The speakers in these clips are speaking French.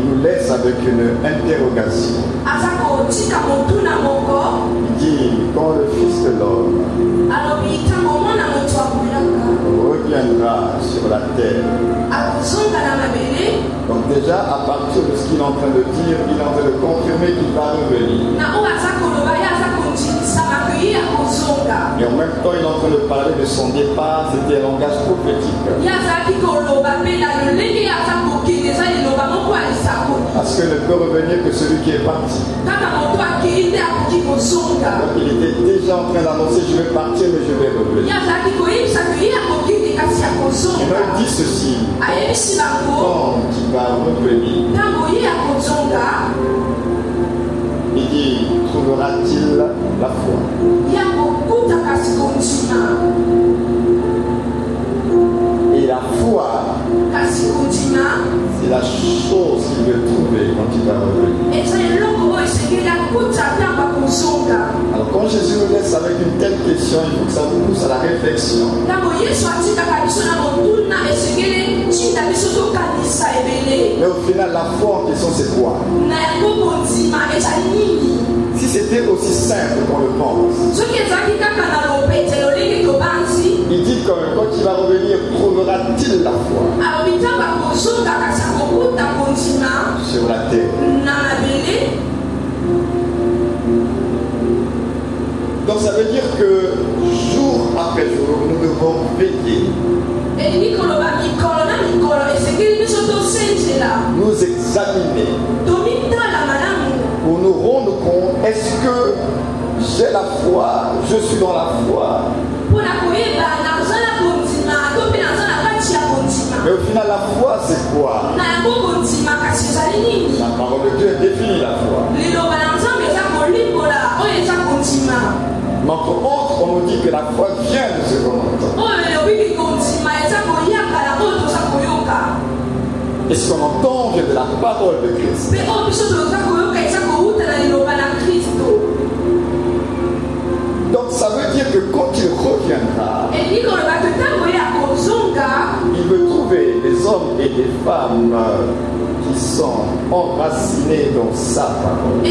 nous laisse avec une interrogation. Il dit, quand le Fils de l'homme reviendra sur la terre. Donc déjà, à partir de ce qu'il est en train de dire, il est en train de confirmer qu'il va revenir. Et en même temps, il est en train de parler de son départ, c'était un langage prophétique. Parce que ne peut revenir que celui qui est parti. Donc il était déjà en train d'annoncer, je vais partir, mais je vais revenir. Et donc il dit ceci, quand il va revenir, il dit, trouvera-t-il la foi? Et la foi, c'est la chose qu'il veut trouver quand il va revenir. Alors quand Jésus nous laisse avec une telle question, il faut que ça vous pousse à la réflexion. Mais au final, la foi en question, c'est quoi? Si c'était aussi simple qu'on le pense, il dit que quand il va revenir, trouvera-t-il la foi sur la terre? Donc ça veut dire que jour après jour, nous devons veiller, nous examiner pour nous rendre compte, est-ce que j'ai la foi, je suis dans la foi? Mais au final, la foi, c'est quoi? La parole de Dieu définit la foi. Mais entre autres, on nous dit que la foi vient de ce qu'on entend. Et ce qu'on entend vient de la parole de Christ. Donc ça veut dire que quand il reviendra, il veut trouver des hommes et des femmes qui sont enracinés dans sa parole.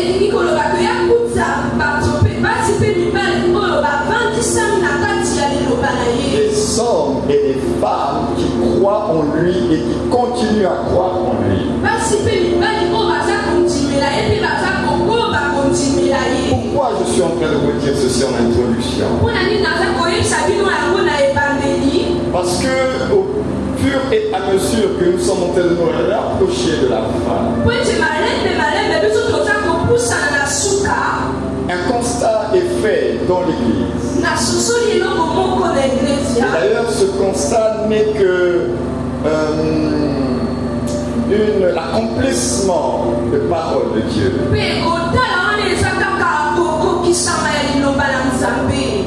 Des hommes et des femmes qui croient en lui et qui continuent à croire en lui. Pourquoi je suis en train de vous dire ceci en introduction? Parce que au fur et à mesure que nous sommes en train de nous rapprocher de la fin, un constat est fait dans l'Église. Et d'ailleurs, ce constat n'est que l'accomplissement de parole de Dieu.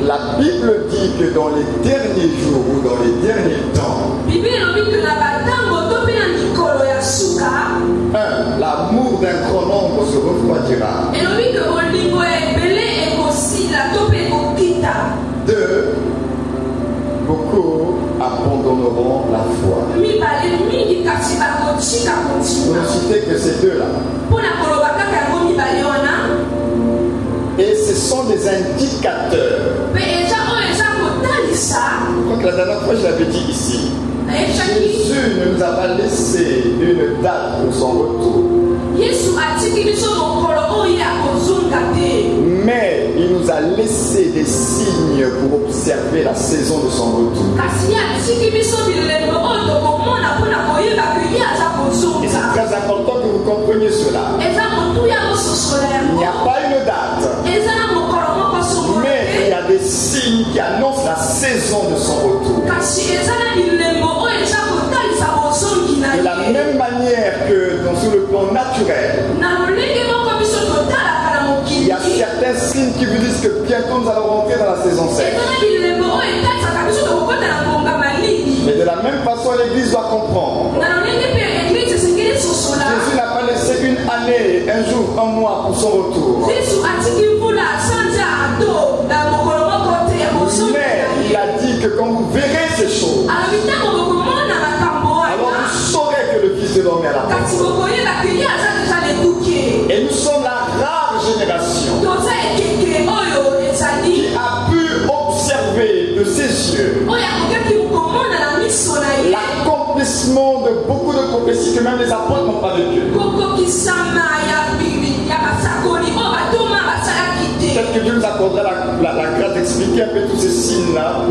La Bible dit que dans les derniers jours ou dans les derniers temps, l'amour d'un grand nombre se refroidira. 2, beaucoup abandonneront la foi. Vous ne citez que ces deux-là. Et ce sont des indicateurs. Je crois que la dernière fois je l'avais dit ici. Jésus ne nous a pas laissé une date pour son retour. Mais il nous a laissé des signes pour observer la saison de son retour. Et c'est très important que vous compreniez cela. Il n'y a pas une date, mais il y a des signes qui annoncent la saison de son retour. De la même manière que sur le plan naturel, il y a certains signes qui vous disent que bientôt nous allons rentrer dans la saison sèche. Mais de la même façon, l'Église doit comprendre. Jésus n'a pas laissé une année, un jour, un mois pour son retour. Mais il a dit que quand vous verrez ces choses, alors vous saurez que le Fils dormi à la porte. Et nous sommes la rare génération qui a pu observer de ses yeux l'accomplissement de beaucoup de prophéties que même les apôtres n'ont pas vécues. Peut-être que Dieu nous accordera la grâce d'expliquer un peu tous ces signes-là.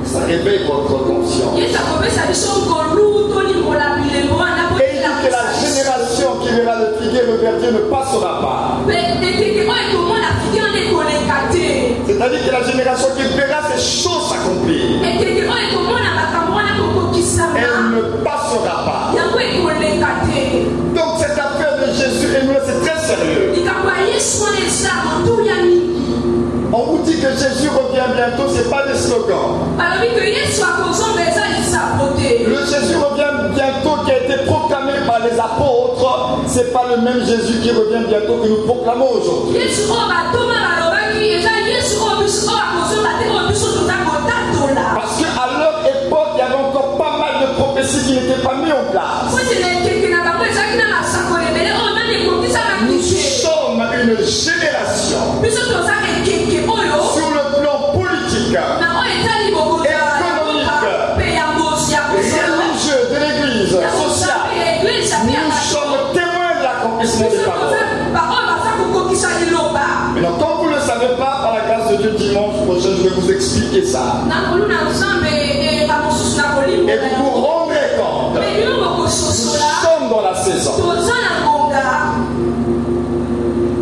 Ça réveille votre conscience. Et il dit que la génération qui verra le figuier et le verdier ne passera pas. C'est-à-dire que la génération qui verra ces choses s'accomplir, elle ne passera pas. Donc cette affaire de Jésus et nous, c'est très sérieux. On vous dit que Jésus revient bientôt, ce n'est pas des slogans. Le Jésus revient bientôt qui a été proclamé par les apôtres, ce n'est pas le même Jésus qui revient bientôt que nous proclamons aujourd'hui. Parce qu'à leur époque, il y avait encore pas mal de prophéties qui n'étaient pas mises en place. Nous sommes une génération sur le plan politique, économique, religieux, de l'église, social. Nous sommes témoins de l'accomplissement des paroles. Maintenant, comme vous ne le savez pas, par la grâce de Dieu, dimanche prochain, je vais vous expliquer ça. Et vous vous rendrez compte. Nous sommes dans la saison.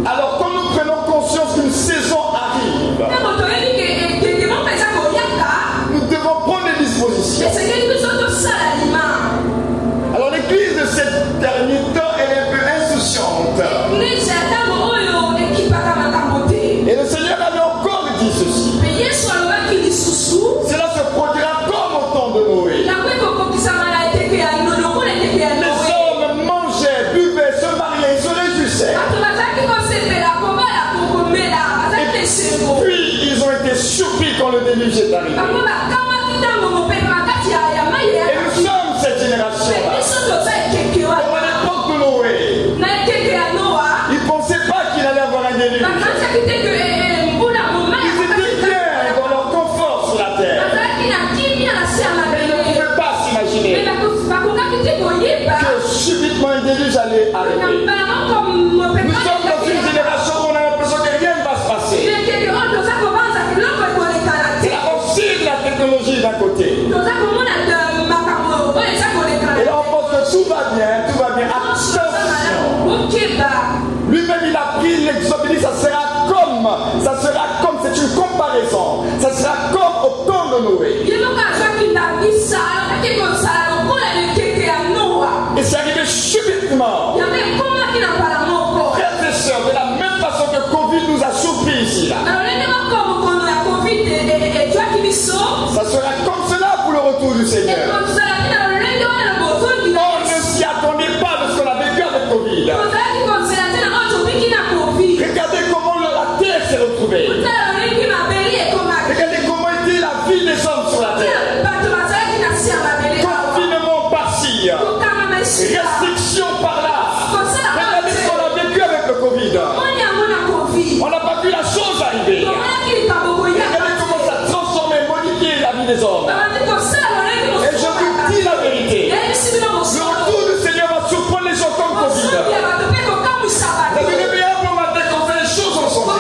Alors, quand nous prenons conscience qu'une saison arrive, nous devons prendre des dispositions. Alors, l'église de ces derniers temps, elle est un peu insouciante. Et le Seigneur avait encore dit ceci. Cela se produira comme au temps de Noé. Les hommes mangeaient, buvaient, se mariaient, se réjouissaient. Puis ils ont été surpris quand le déluge est arrivé. Et nous sommes cette génération-là. Comme à l'époque de Noé. Ils ne pensaient pas qu'il allait avoir un déluge. Ils étaient bien dans leur confort sur la terre. Mais ils ne pouvaient pas s'imaginer que subitement un déluge allait arriver. Nous sommes dans une génération où on a l'impression que rien ne va se passer. C'est aussi de la technologie d'un côté. Et là on pense que tout va bien, tout va bien. Attention. Lui-même il a pris l'exemple, il dit ça sera comme, c'est une comparaison. Ça sera comme au temps de Noé. Et c'est arrivé subitement. Frères et sœurs, de la même façon que Covid nous a surpris ici là. Ça sera comme cela pour le retour du Seigneur. On ne s'y attendait pas de ce qu'on a vécu avec Covid. Regardez comment la terre s'est retrouvée. Regardez comment était la vie des hommes sur la terre. Confinement par-ci, restriction par-là. Regardez ce qu'on a vécu avec le Covid. On n'a pas vu la chose arriver. Regardez comment ça a transformé, modifié la vie des hommes. Et je vous dis la vérité. Le retour du Seigneur va surprendre les gens comme Covid. Vous avez réveillé un bon matin quand on fait les choses ensemble.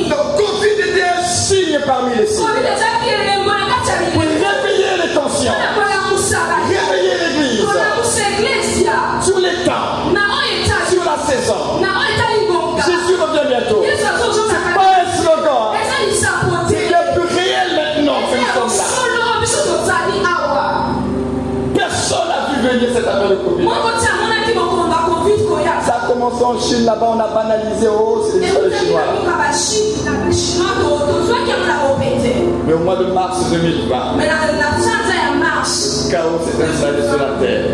Donc Covid était un signe parmi les signes. Pour réveiller les consciences. Réveiller l'église. Sur les temps. Sur la saison. Jésus revient bientôt. C'est pas un slogan. Il est plus réel maintenant que nous sommes là. Personne n'a vu venir cette affaire de Covid. Ça a commencé en Chine, là-bas on a banalisé, oh c'est des histoires de Chinois. Mais au mois de mars 2020, le chaos s'est installé sur la terre.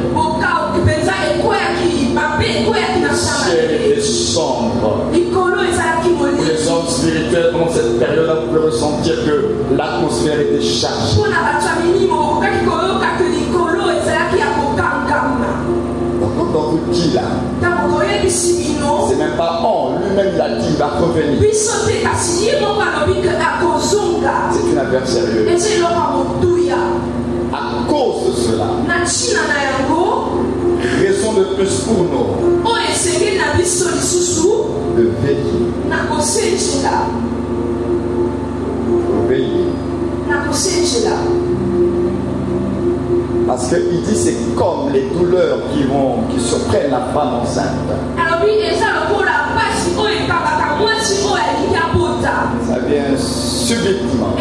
Le ciel était sombre. Les hommes spirituels, pendant cette période-là, pouvaient ressentir que l'atmosphère était chargée. dit là. C'est même pas on, lui-même il a dit, il va revenir. C'est une affaire sérieuse. À cause de cela, raison de plus pour nous de veiller. Parce qu'il dit c'est comme les douleurs qui surprennent la femme enceinte. Ça vient subitement.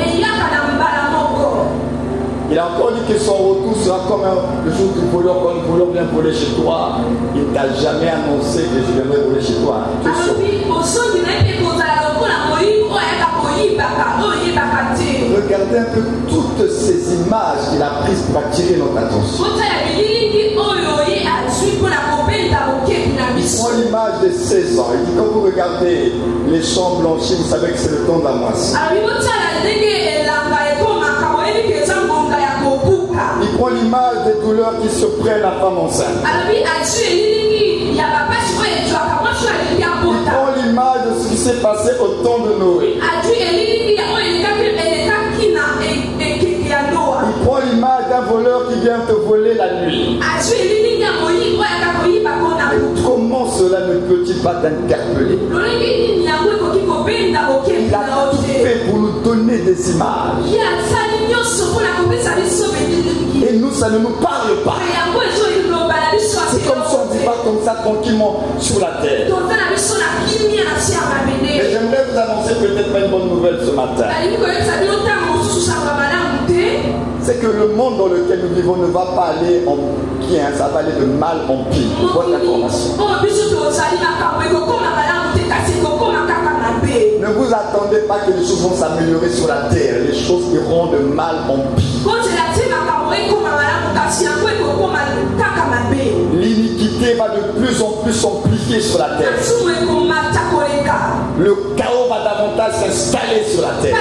Il a encore dit que son retour sera comme le jour du voleur, quand le voleur vient voler chez toi. Il ne t'a jamais annoncé que je viendrai voler chez toi. Regardez un peu toutes ces images qu'il a prises pour attirer notre attention. Il prend l'image de 16 ans. Il dit quand vous regardez les champs blanchis, vous savez que c'est le temps de la moisson. Il prend l'image des douleurs qui surprennent la femme enceinte. Il prend l'image de ce qui s'est passé au temps de Noé. Il prend l'image d'un voleur qui vient te voler la nuit. Comment cela ne peut-il pas t'interpeller? Il a tout fait pour nous donner des images. Et nous, ça ne nous parle pas. C'est comme si on ne dit pas comme ça tranquillement sur la terre. Mais j'aimerais vous annoncer peut-être pas une bonne nouvelle ce matin. C'est que le monde dans lequel nous vivons ne va pas aller en bien, ça va aller de mal en pire. Votre information. Ne vous attendez pas que les choses vont s'améliorer sur la terre. Les choses iront de mal en pire. L'iniquité va de plus en plus s'amplifier sur la terre. Le chaos va davantage s'installer sur la terre.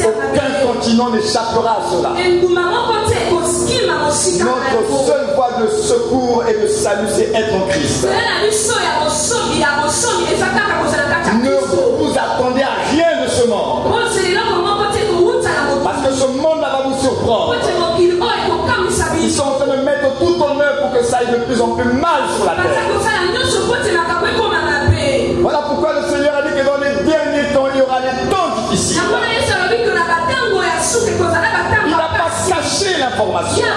Aucun continent n'échappera à cela. Notre seule voie de secours et de salut, c'est être en Christ. Ne vous attendez à rien de ce monde. Parce que ce monde-là va vous surprendre. Ils sont en train de mettre tout en œuvre pour que ça aille de plus en plus mal sur la terre. Voilà pourquoi le Seigneur a dit que dans les derniers temps, il y aura des temps difficiles. Il n'a pas caché l'information. Il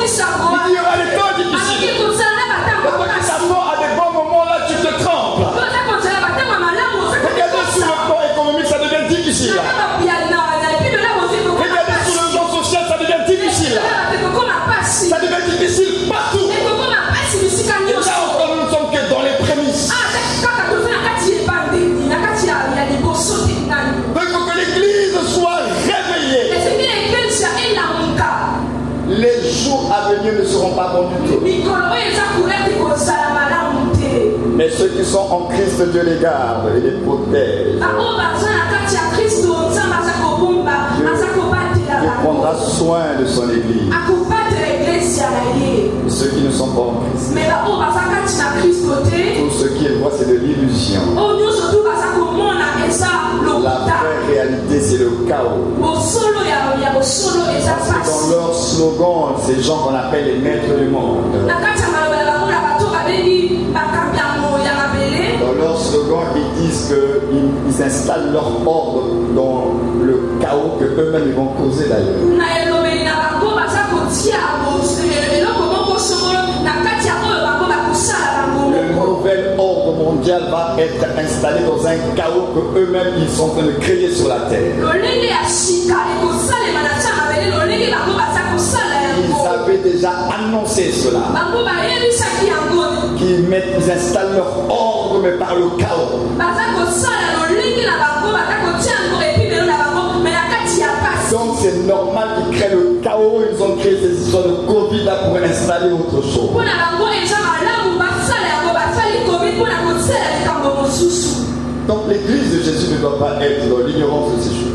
dit il y aura des temps difficiles. Quand tu t'attends à des bons moments, là tu te trempes. Regardez sur le plan économique, ça devient difficile. Regardez sur le plan social, ça devient difficile. Ça devient difficile partout. Et là encore, nous ne sommes que dans les prémices. Donc il faut que l'Église soit réveillée. Les jours à venir ne seront pas bons du tout. Mais ceux qui sont en Christ, Dieu les garde et les protège. Dieu prendra soin de son Église. Ceux qui ne sont pas en Christ. Tout ce qu'ils voient, c'est de l'illusion. La vraie réalité, c'est le chaos. Parce que dans leur slogan, ces gens qu'on appelle les maîtres du monde. Dans leur slogan, ils disent qu'ils installent leur ordre dans le chaos que eux-mêmes vont causer d'ailleurs. Le nouvel ordre mondial va être installé dans un chaos que eux-mêmes ils sont en train de créer sur la terre. Ils avaient déjà annoncé cela. Ils installent leur ordre mais par le chaos. Donc c'est normal qu'ils créent le chaos. Ils ont créé ces histoires de Covid là pour installer autre chose. Donc l'église de Jésus ne doit pas être dans l'ignorance de ces choses.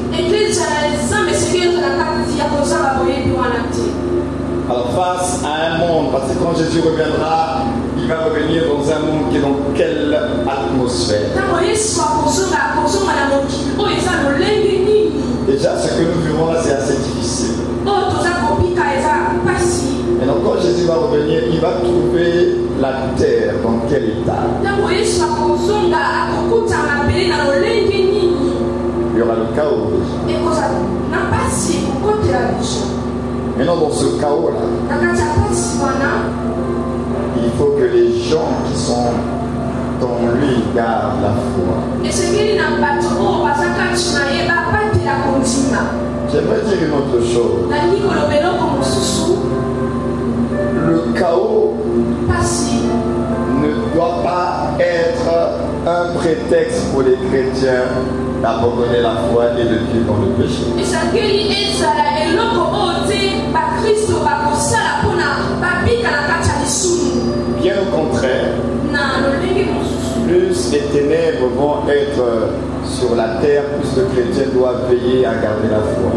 Alors face à un monde, parce que quand Jésus reviendra, il va revenir dans un monde qui est dans quelle atmosphère? Déjà, ce que nous vivons là, c'est assez difficile. Et donc, quand Jésus va revenir, il va trouver la terre dans quel état? Il y aura le chaos. Maintenant, dans ce chaos-là, il faut que les gens qui sont dans lui gardent la foi. J'aimerais dire une autre chose. Le chaos ne doit pas être un prétexte pour les chrétiens d'abandonner la foi et de vivre dans le péché. Bien au contraire, plus les ténèbres vont être sur la terre, plus le chrétien doit veiller à garder la foi.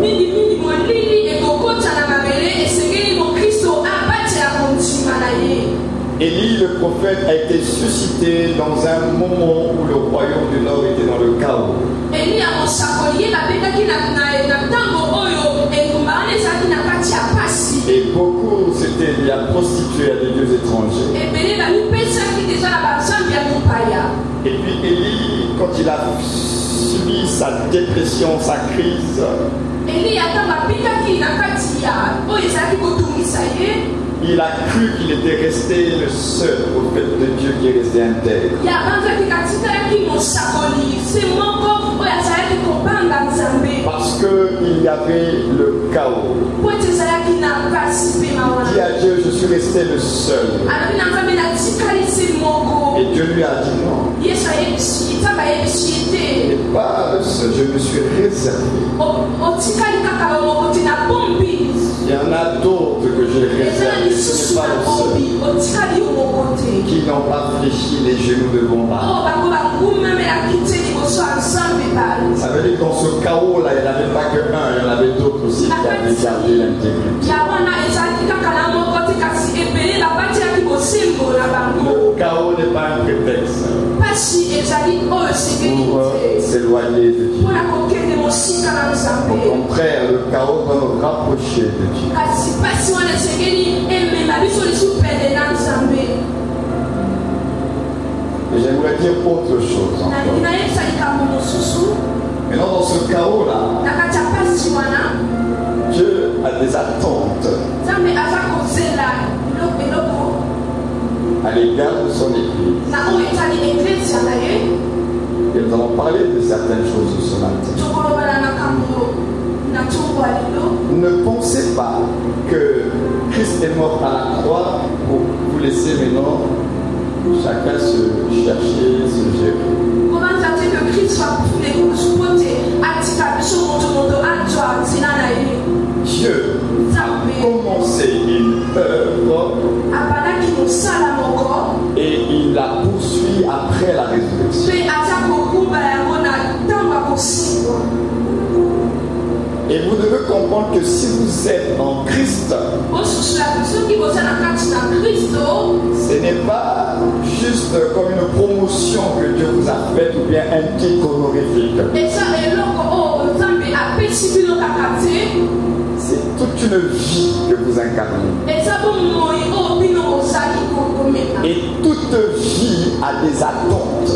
Élie, le prophète, a été suscité dans un moment où le royaume du Nord était dans le chaos. Et beaucoup s'étaient mis à prostituer à des dieux étrangers. Et puis Élie, quand il a subi sa dépression, sa crise, il a cru qu'il était resté le seul prophète de Dieu qui est resté intègre. Parce qu'il y avait le chaos. Dit à Dieu, je suis resté le seul. Et Dieu lui a dit non. Et pas le seul, je me suis réservé. Il y en a d'autres que j'ai réservés. Ce n'est pas le seul. Qui n'ont pas fléchi les genoux devant moi. Ça veut dire que dans ce chaos-là, il n'y avait pas que un, il y en avait d'autres aussi qui avaient gardé l'intégrité. Le chaos n'est pas un prétexte pour s'éloigner de Dieu. Au contraire, le chaos va nous rapprocher de Dieu. Et j'aimerais dire autre chose encore. Maintenant, dans ce chaos-là, Dieu a des attentes à l'égard de son Église. Et nous allons parler de certaines choses ce matin. Ne pensez pas que Christ est mort à la croix pour vous laisser maintenant chacun se chercher, se gérer. Dieu a commencé une œuvre et il la poursuit après la résurrection. Et vous devez comprendre que si vous êtes en Christ, ce n'est pas juste comme une promotion que Dieu vous a faite ou bien un titre honorifique. C'est toute une vie que vous incarnez. Et toute vie a des attentes.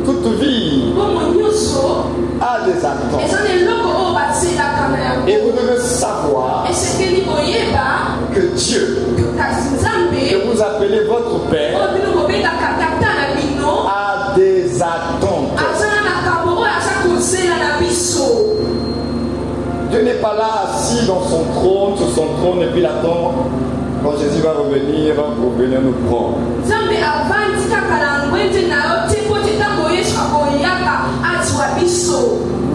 Toute vie a des attentes. Et vous devez savoir que Dieu, que vous appelez votre Père, a des attentes. Dieu n'est pas là assis dans son trône, sur son trône, et puis il attend quand Jésus va revenir pour venir nous prendre.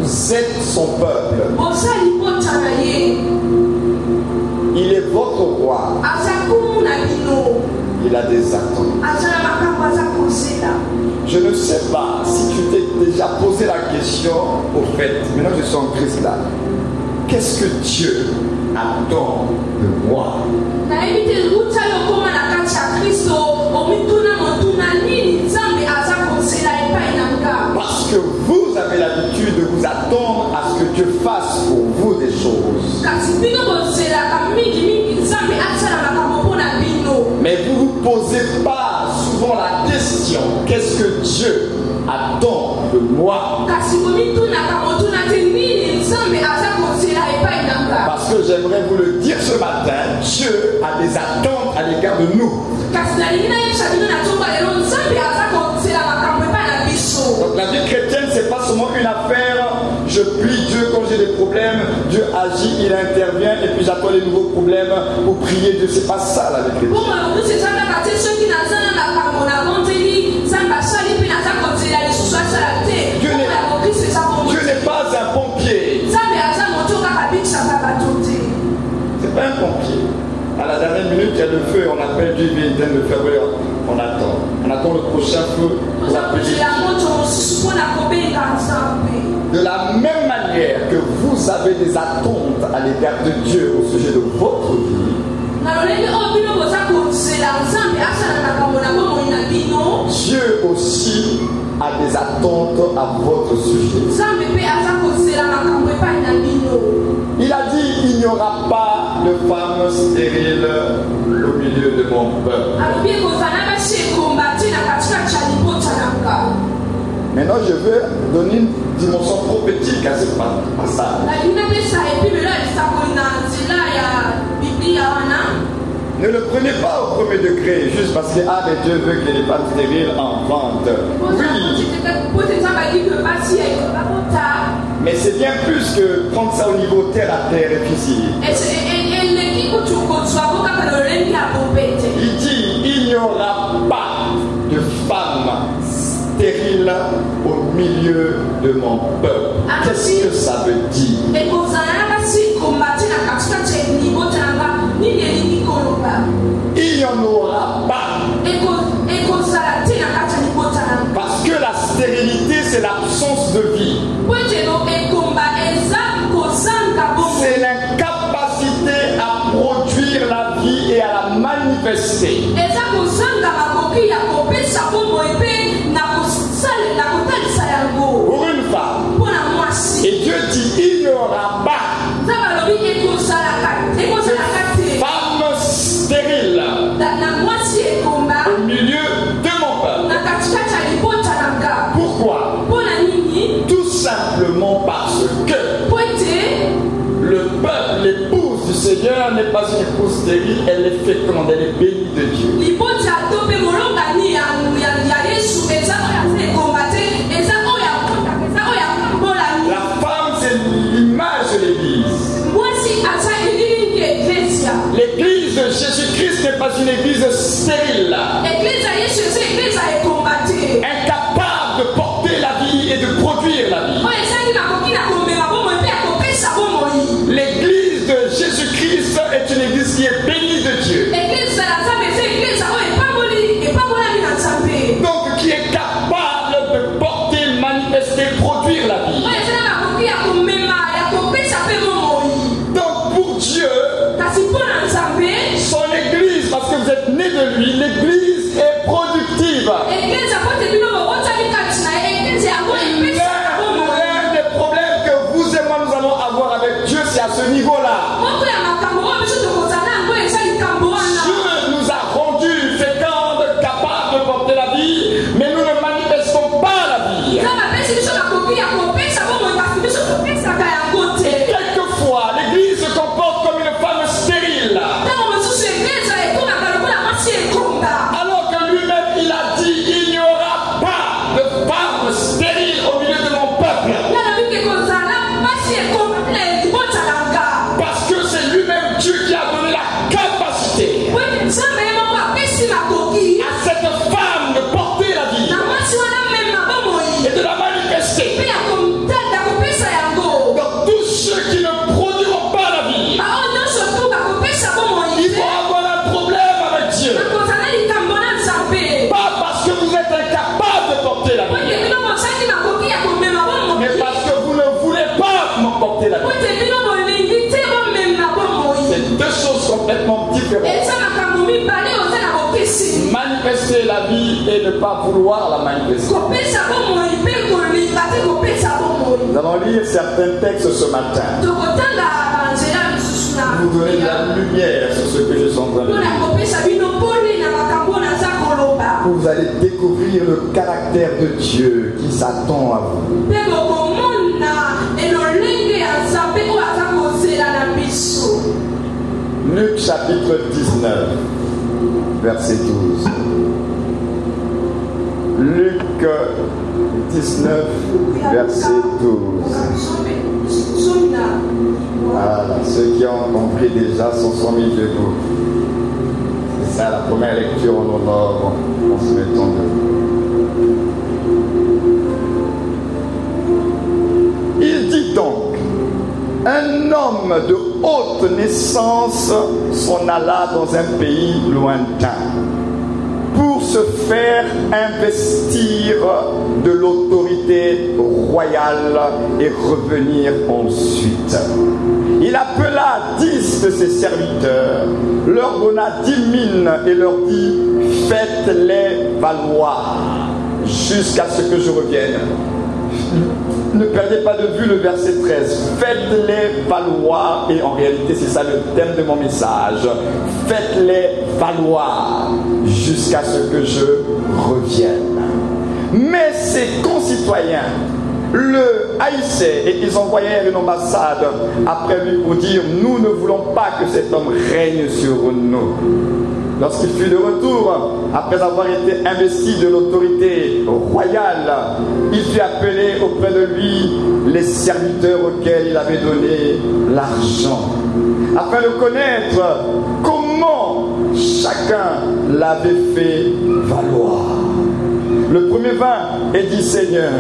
Vous êtes son peuple. Il est votre roi. Il a des attentes. Je ne sais pas si tu t'es déjà posé la question, au fait, maintenant je suis en Christ là. Qu'est-ce que Dieu attend de moi. Parce que vous avez l'habitude de vous attendre à ce que Dieu fasse pour vous des choses. Mais vous ne vous posez pas souvent la question, qu'est-ce que Dieu attend de moi? Parce que j'aimerais vous le dire ce matin, Dieu a des attentes à l'égard de nous. Donc la vie chrétienne, c'est pas seulement une affaire, je prie Dieu quand j'ai des problèmes, Dieu agit, il intervient et puis j'attends les nouveaux problèmes pour prier Dieu. C'est pas ça la vie chrétienne. Dieu n'est pas un pompier. C'est pas un pompier. À la dernière minute, il y a le feu, on appelle Dieu, il vient de faire, on attend. On attend le prochain feu pour appeler. De la même manière que vous avez des attentes à l'égard de Dieu au sujet de votre vie, Dieu aussi a des attentes à votre sujet. Il a dit, il n'y aura pas de femme stérile au milieu de mon peuple. Maintenant, je veux donner une dimension prophétique à ce passage. Ne le prenez pas au premier degré, juste parce que Dieu veut que les femmes stériles enfantent. Oui. Mais c'est bien plus que prendre ça au niveau terre à terre et physique. Il dit, il n'y aura pas de femme stérile au milieu de mon peuple. Qu'est-ce que ça veut dire? Il n'y en aura pas. Parce que la stérilité, c'est l'absence de vie. C'est l'incapacité à produire la vie et à la manifester. Pour une femme. Et Dieu dit, il n'y aura pas de femme stérile au milieu de mon peuple. Pourquoi? Tout simplement parce que le peuple, l'épouse du Seigneur n'est pas une épouse stérile, elle est féconde, elle est bénie de Dieu. La femme, c'est l'image de l'Église. L'église de Jésus-Christ n'est pas une église stérile, incapable de porter la vie et de produire la vie. L'église de Jésus-Christ est une église qui est bénie de Dieu. Donc qui est capable de porter, manifester, produire la vie. Donc pour Dieu, son église, parce que vous êtes né de lui, l'église est productive. L'un des problèmes que vous et moi nous allons avoir avec Dieu, c'est à ce niveau-là. Dieu nous a rendus fécondes, capables de porter la vie, mais nous ne manifestons pas la vie. Quelquefois, l'église se comporte comme une femme stérile. Alors Manifester la vie et ne pas vouloir la manifester. Nous allons lire certains textes ce matin. Vous donner de la lumière sur ce que je suis en train de dire. Vous allez découvrir le caractère de Dieu qui s'attend à vous. Luc chapitre 19, verset 12. Luc 19, verset 12. Voilà, ceux qui ont compris déjà sont mis debout. C'est ça la première lecture en honore en se mettant debout. Il dit donc, un homme de haute naissance s'en alla dans un pays lointain pour se faire investir de l'autorité royale et revenir ensuite. Il appela 10 de ses serviteurs, leur donna 10 000 et leur dit, faites-les valoir jusqu'à ce que je revienne. Ne perdez pas de vue le verset 13. Faites-les valoir. Et en réalité, c'est ça le thème de mon message. Faites-les valoir jusqu'à ce que je revienne. Mais ses concitoyens le haïssaient et ils envoyèrent une ambassade après lui pour dire, nous ne voulons pas que cet homme règne sur nous. Lorsqu'il fut de retour, après avoir été investi de l'autorité royale, il fut appelé auprès de lui les serviteurs auxquels il avait donné l'argent, afin de connaître comment chacun l'avait fait valoir. Le premier vint et dit, Seigneur,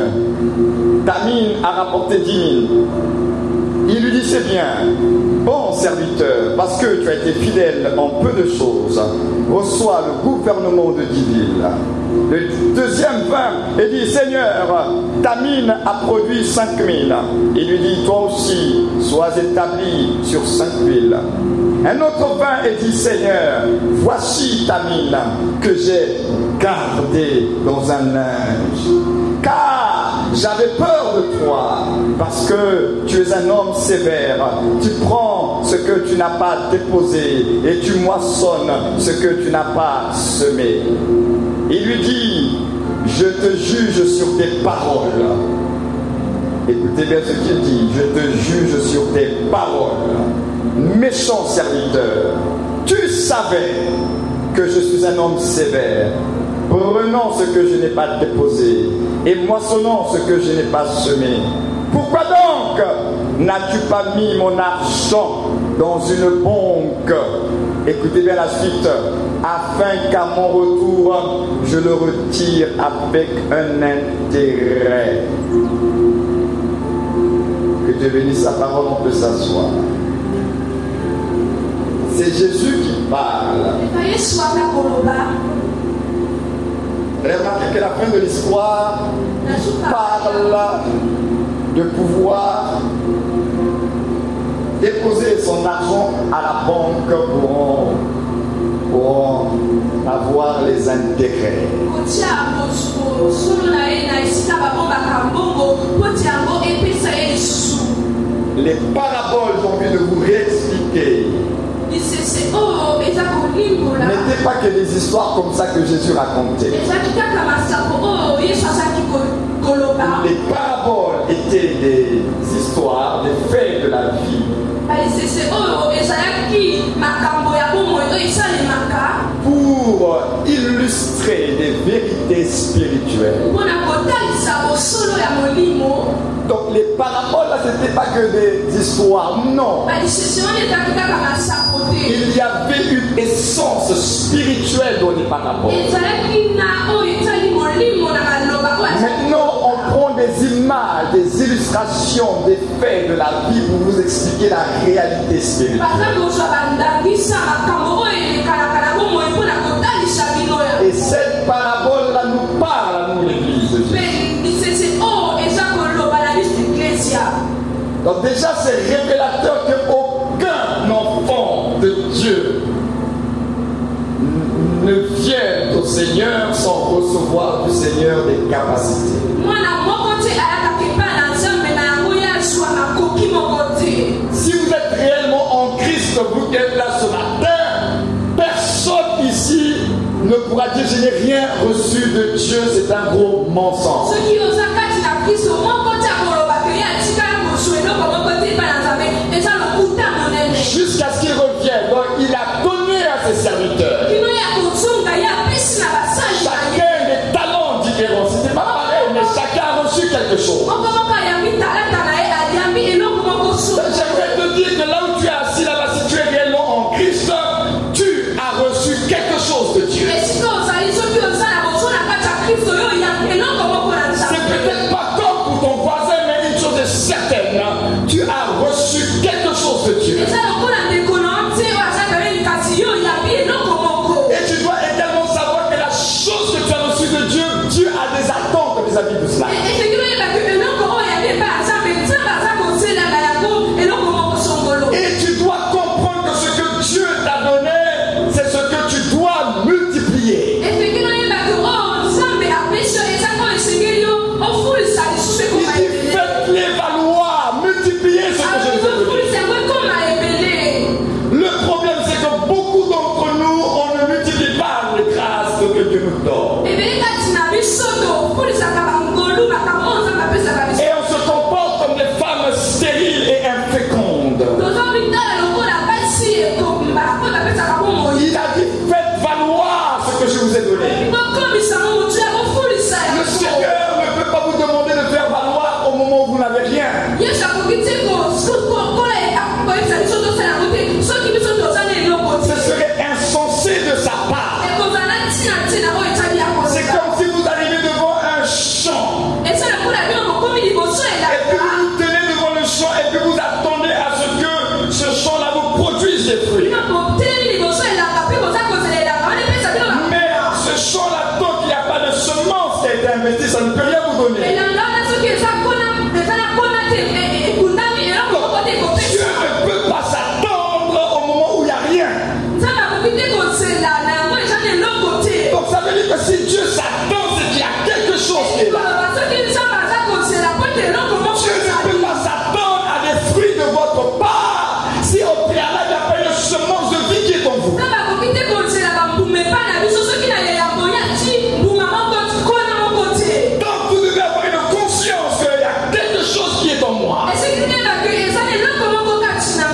ta mine a rapporté 10 000. Il lui dit, c'est bien, bon serviteur, parce que tu as été fidèle en peu de choses, reçois le gouvernement de 10 villes. Le deuxième vint et dit, Seigneur, ta mine a produit 5 000. Il lui dit, toi aussi, sois établi sur 5 villes. Un autre vint et dit, Seigneur, voici ta mine que j'ai gardée dans un linge. Car j'avais peur de toi, parce que tu es un homme sévère. Tu prends ce que tu n'as pas déposé et tu moissonnes ce que tu n'as pas semé. Il lui dit, je te juge sur tes paroles. Écoutez bien ce qu'il dit, je te juge sur tes paroles. Méchant serviteur, tu savais que je suis un homme sévère, prenant ce que je n'ai pas déposé et moissonnant ce que je n'ai pas semé. Pourquoi donc n'as-tu pas mis mon argent dans une banque? Écoutez bien la suite. Afin qu'à mon retour, je le retire avec un intérêt. Que Dieu bénisse sa parole, on peut s'asseoir. C'est Jésus qui parle. Remarquez que la fin de l'histoire parle de pouvoir déposer son argent à la banque pour avoir les intérêts. Les paraboles, j'ai envie de vous réexpliquer. N'étaient pas que des histoires comme ça que Jésus racontait. Les paraboles étaient des histoires, des faits de la vie. Pour illustrer des vérités spirituelles. Donc les paraboles là, c'était pas que des histoires, non. Il y avait une essence spirituelle dans les paraboles. Maintenant, on prend des images, des illustrations, des faits de la vie pour vous expliquer la réalité spirituelle. Et cette parabole-là nous parle à nous, l'Église de Jésus. Donc déjà, c'est révélateur qu'aucun enfant de Dieu ne vient remettre au Seigneur sans recevoir du Seigneur des capacités. Si vous êtes réellement en Christ, vous qui êtes là ce matin, personne ici ne pourra dire je n'ai rien reçu de Dieu, c'est un gros mensonge. Jusqu'à ce qu'il revienne, donc il a donné à ses serviteurs chacun des talents différents. C'était pas pareil, mais chacun a reçu quelque chose. J'aimerais te dire que là où tu es assis là-bas, si tu es réellement en Christ, tu as reçu quelque chose de Dieu. C'est peut-être pas comme pour ton voisin, mais une chose est certaine, tu as reçu quelque chose de Dieu. Et tu dois également savoir que la chose que tu as reçue de Dieu, Dieu a des attentes vis-à-vis de cela. Et tu dois comprendre que ce que Dieu t'a donné, c'est ce que tu dois multiplier. Il dit faites-les valoir, multipliez ce que je vous ai donné. Le problème c'est que beaucoup d'entre nous, on ne multiplie pas les grâces que Dieu nous donne. Et on se comporte comme des femmes stériles et infécondes. Il a dit faites valoir ce que je vous ai donné. Le Seigneur ne peut pas vous demander de faire valoir au moment où vous n'avez rien. Ce serait insensé de sa part. C'est comme si vous arrivez devant un champ et puis vous vous tenez devant le champ et puis vous attendez à ce que ce champ-là vous produise des fruits. Mais ce champ-là, tant qu'il n'y a pas de semence qui a été investie, ça ne peut rien vous donner. Dieu ne peut pas s'attendre au moment où il n'y a rien. Donc ça veut dire que si Dieu s'attend, c'est qu'il y a quelque chose qui est là. Dieu ne peut pas s'attendre à des fruits de votre part si au préalable il n'y a pas une semence de vie qui est en vous. Donc vous devez avoir une conscience qu'il y a quelque chose qui est en moi.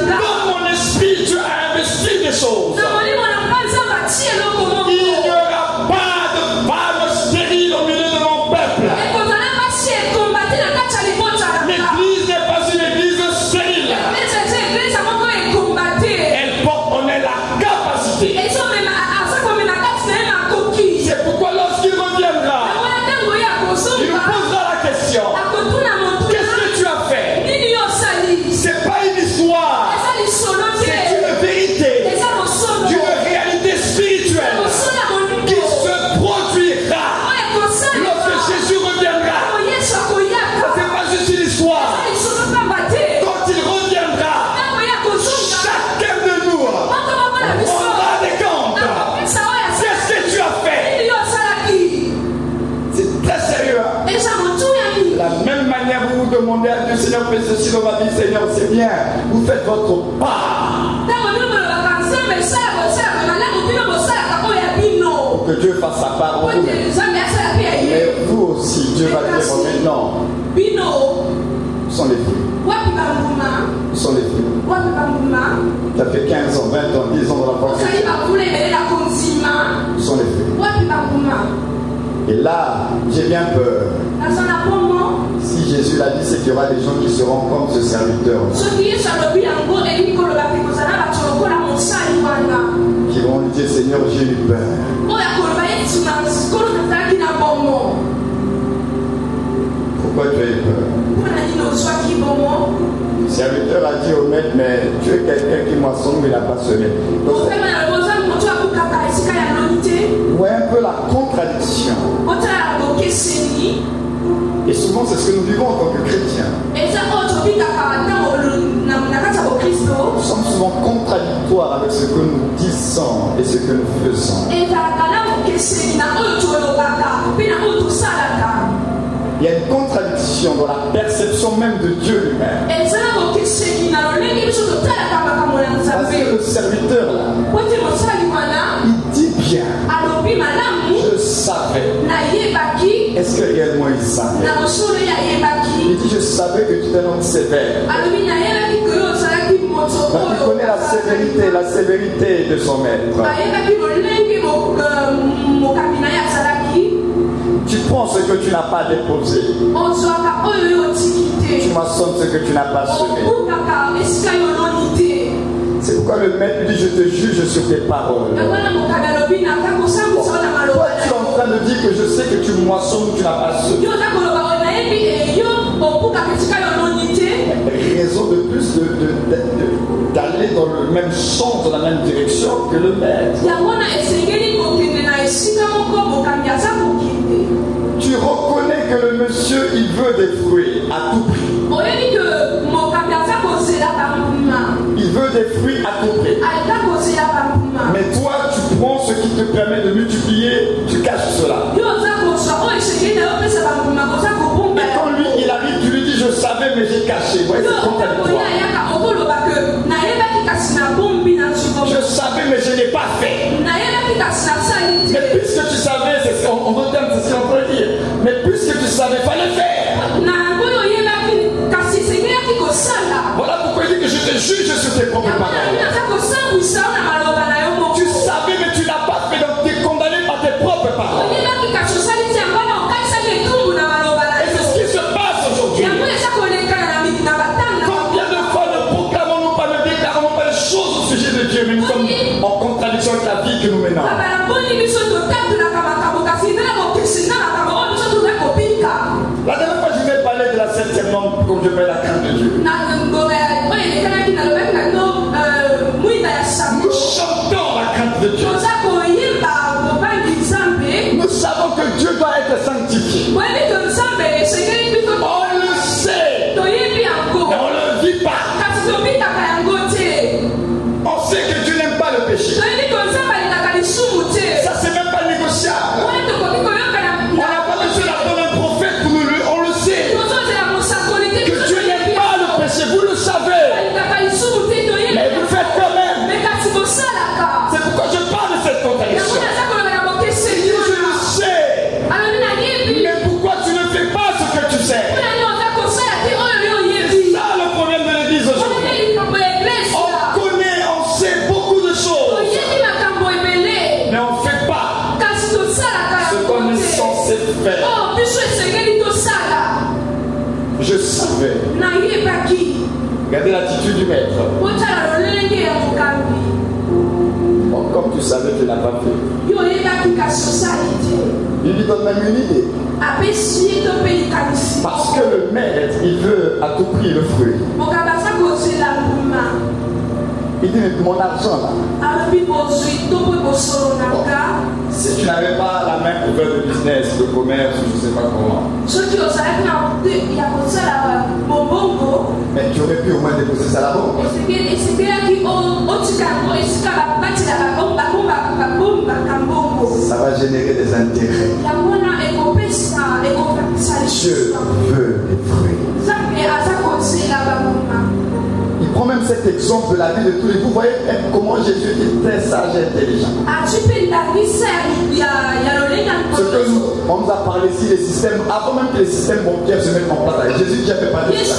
Dans mon esprit, Dieu a investi des choses. Il n'y aura pas de femme stérile au milieu de mon peuple. L'église n'est pas une église stérile. Elle porte en elle la capacité. C'est pourquoi lorsqu'il reviendra, il nous posera la question. Qu'est-ce que tu as fait? C'est pas une histoire. C'est une vérité. D'une réalité spirituelle qui se produira lorsque Jésus reviendra. C'est pas juste une histoire. Quand il reviendra, chacun de nous rendra des comptes. Qu'est-ce que tu as fait? C'est très sérieux. De la même manière, vous vous demandez à Dieu, Seigneur, fais ceci dans ma vie, Seigneur, c'est bien. Vous faites votre part. Pour que Dieu fasse sa part pour vous. Mais vous aussi, Dieu va dire maintenant, où sont les fruits? Où sont les fruits? Ça fait 15 ans, 20 ans, 10 ans dans la foi chrétienne. Où sont les fruits? Et là, j'ai bien peur. Si Jésus l'a dit, c'est qu'il y aura des gens qui seront comme ce serviteur. Qui vont lui dire, Seigneur, j'ai eu peur. Pourquoi tu as eu peur? Le serviteur a dit au maître, mais tu es quelqu'un qui moissonne, mais il n'a pas semé. Ouais, un peu la contradiction. Et souvent, c'est ce que nous vivons en tant que chrétiens. Nous sommes souvent contradictoire avec ce que nous disons et ce que nous faisons. Il y a une contradiction dans la perception même de Dieu lui-même. Parce que le serviteur là, il dit bien, je savais. Est-ce que réellement il savait? Il dit, je savais que tu es un homme sévère. Donc il connaît la sévérité de son maître. Tu prends ce que tu n'as pas déposé. Tu moissonnes ce que tu n'as pas semé. C'est pourquoi le maître lui dit, je te juge sur tes paroles. Toi, tu es en train de dire que je sais que tu moissonnes ou tu n'as pas semé. Raison de plus d'aller dans le même sens, dans la même direction que le maître. Tu reconnais que le monsieur, il veut des fruits à tout prix. Il veut des fruits à tout prix. Mais toi, tu prends ce qui te permet de multiplier, tu caches cela. Mais quand lui, il arrive, tu lui dis, je savais, mais j'ai caché. Vous voyez, c'est contradictoire. Je savais, mais je n'ai pas fait. Mais puisque tu savais, on retient ce qu'on peut dire. Mais puisque tu savais, il fallait faire. Voilà pourquoi il dit que je te juge sur tes propres paroles. Tu savais, mais tu n'as pas fait, donc tu es condamné par tes propres paroles. Et c'est ce qui se passe aujourd'hui. Combien de fois ne proclamons-nous pas, ne déclarons pas les choses au sujet de Dieu, mais nous sommes en contradiction avec la vie que nous menons. La dernière fois, je vais parler de la 7e norme, comme je mets la crainte de Dieu. Nous chantons la crainte de Dieu. Nous savons que Dieu doit être sanctifié. On le sait, mais on ne le vit pas. On sait que Dieu n'aime pas le péché. Ça, c'est même pas négociable. On n'a pas besoin d'attendre un prophète pour nous le. On le sait. Que Dieu n'aime pas le péché. Vous le savez. Mais vous le faites quand même. C'est pourquoi je parle de cette contradiction. Je le sais. Mais pourquoi tu ne fais pas ce que tu sais? C'est ça le problème de l'église aujourd'hui. On connaît, on sait beaucoup de choses. Mais on ne fait pas ce qu'on est censé faire. Je savais. Regardez l'attitude du maître. Bon, comme tu savais, tu n'as pas fait. Il lui donne même une idée. Parce que le maître, il veut à tout prix le fruit. Il dit, mais mon argent là. Si tu n'avais pas la main pour faire le business, le commerce, je ne sais pas comment. Mais tu aurais pu au moins déposer ça là-bas. Ça va générer des intérêts. Dieu veut des fruits. Il prend même cet exemple de la vie de tous les jours. Vous voyez comment Jésus était sage et intelligent. Ce que on nous a parlé ici, les systèmes, avant même que les systèmes bancaires se mettent en place avec Jésus qui avait parlé de ça.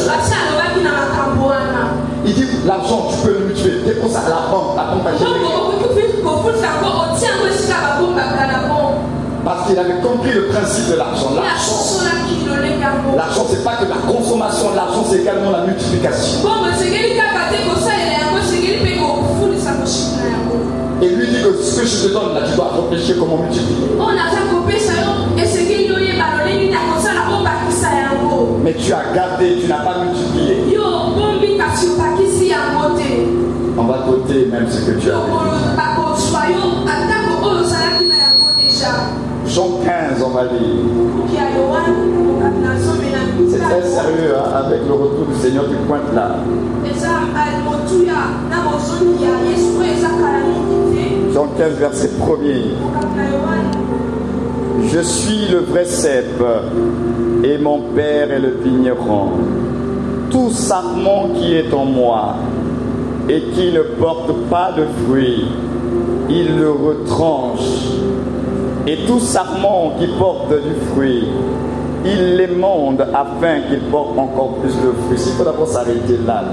Il dit l'argent, tu peux le multiplier. Dès qu'on ça, la banque a généré. Parce qu'il avait compris le principe de l'argent. L'argent, c'est pas que la consommation, l'argent, c'est également la multiplication. Et lui dit que ce que je te donne là, tu dois réfléchir comment multiplier. Mais tu as gardé, tu n'as pas multiplié. On va côté même ce que tu as. Je Jean 15, on va lire. C'est très sérieux, hein, avec le retour du Seigneur qui pointe là. Jean 15, verset 1er. Je suis le vrai cep et mon Père est le vigneron. Tout sarment qui est en moi et qui ne porte pas de fruits, il le retranche. Et tout sarment qui porte du fruit, il l'émonde afin qu'il porte encore plus de fruits. Il faut d'abord s'arrêter là.